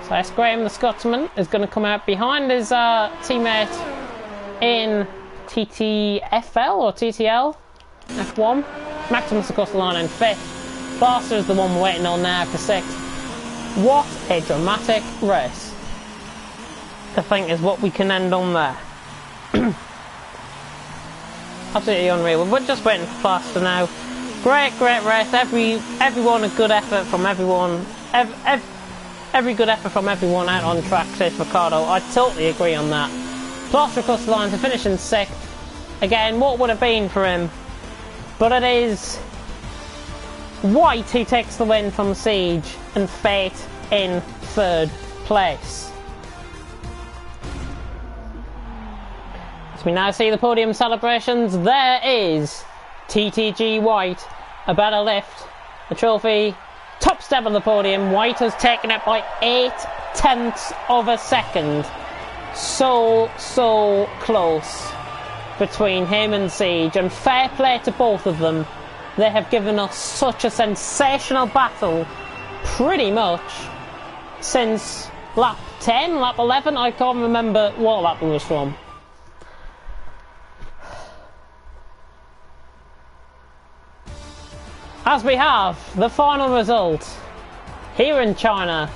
A: So yes, Graham the Scotsman is going to come out behind his teammate in TTFL or TTL F1. Maximus across the line in 5th. Blaster is the one we're waiting on now for 6th. What a dramatic race. I think is what we can end on there. Absolutely unreal. We're just waiting for Blaster now. Great race. Everyone a good effort from everyone. Every good effort from everyone out on track, says Ricardo. I totally agree on that. Plaster across the line to finish in 6th. Again, what would have been for him? But it is White who takes the win from Siege and Fate in 3rd place. As we now see the podium celebrations, there is TTG White, a better lift, a trophy. Top step of the podium. White has taken it by 8 tenths of a second. So close between him and Siege, and fair play to both of them. They have given us such a sensational battle pretty much since lap 10, lap 11, I can't remember what lap it was from. As we have the final result here in China,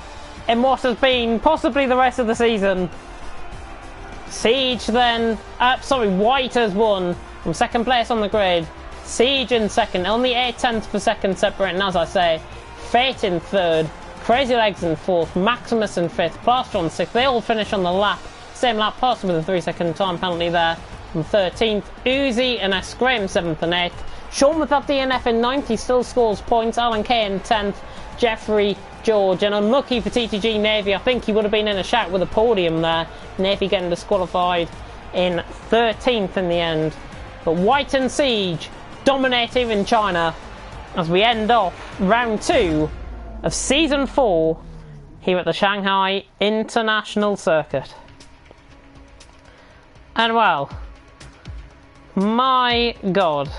A: in what has been possibly the rest of the season. Siege then, White has won from second place on the grid. Siege in second, only 8 tenths per second separating, as I say. Fate in third, Crazy Legs in fourth, Maximus in fifth, Plaster on sixth. They all finish on the same lap, Plaster with a 3-second time penalty there from 13th. Uzi and S. Graham 7th and 8th. Sean with that DNF in 9th, he still scores points. Alan Kay in 10th, Jeffrey, George, and unlucky for TTG Navy, I think he would have been in a shout with a podium there. Navy getting disqualified in 13th in the end. But White and Siege dominating in China as we end off round 2 of season 4 here at the Shanghai International Circuit. And well, my god,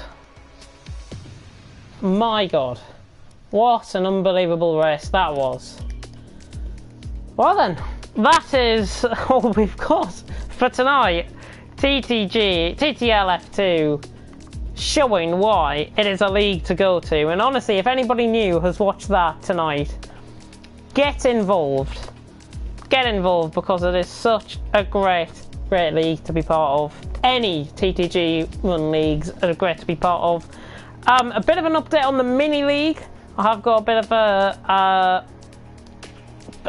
A: what an unbelievable race that was. Well then, that is all we've got for tonight. TTL F2 showing why it is a league to go to. And honestly, if anybody new has watched that tonight, get involved. Get involved, because it is such a great league to be part of. Any TTG run leagues are great to be part of. A bit of an update on the mini league. I have got a bit of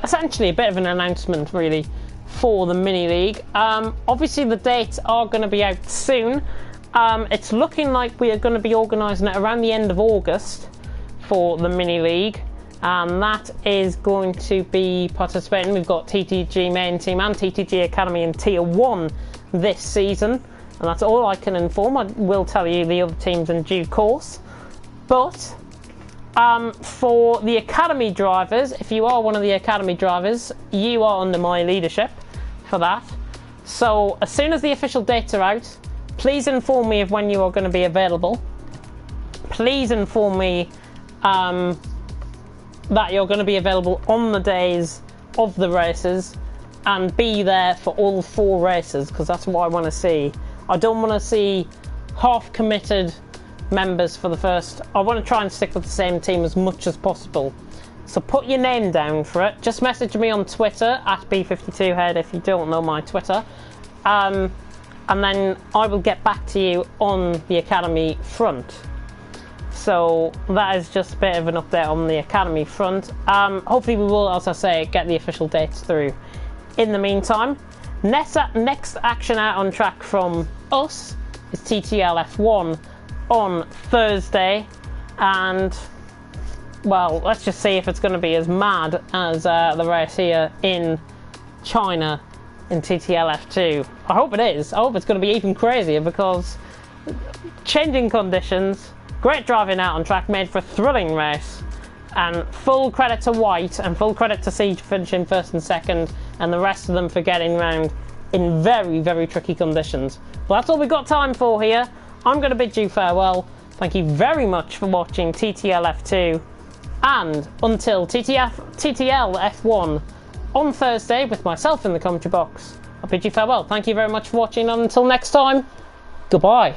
A: essentially a bit of an announcement really for the mini league. Obviously the dates are going to be out soon. It's looking like we are going to be organising it around the end of August for the mini league, and that is going to be participating. We've got TTG main team and TTG Academy in Tier 1 this season, and that's all I can inform. I will tell you the other teams in due course. But for the Academy drivers, if you are one of the Academy drivers, you are under my leadership for that. So as soon as the official dates are out, please inform me of when you are going to be available. Please inform me that you're going to be available on the days of the races, and be there for all 4 races, because that's what I want to see. I don't want to see half committed members for the first. I want to try and stick with the same team as much as possible. So put your name down for it. Just message me on Twitter at B52head if you don't know my Twitter. And then I will get back to you on the Academy front. So that is just a bit of an update on the Academy front. Hopefully we will, as I say, get the official dates through. In the meantime, next action out on track from us is TTL F1 on Thursday, and well, let's just see if it's going to be as mad as the race here in China in TTL F2. I hope it is. I hope it's going to be even crazier, because changing conditions, great driving out on track, made for a thrilling race, and full credit to White and full credit to Siege for finishing first and second, and the rest of them for getting round in very tricky conditions. Well, that's all we've got time for here. I'm going to bid you farewell. Thank you very much for watching TTL F2, and until TTL F1 on Thursday with myself in the commentary box, I'll bid you farewell. Thank you very much for watching, and until next time, goodbye.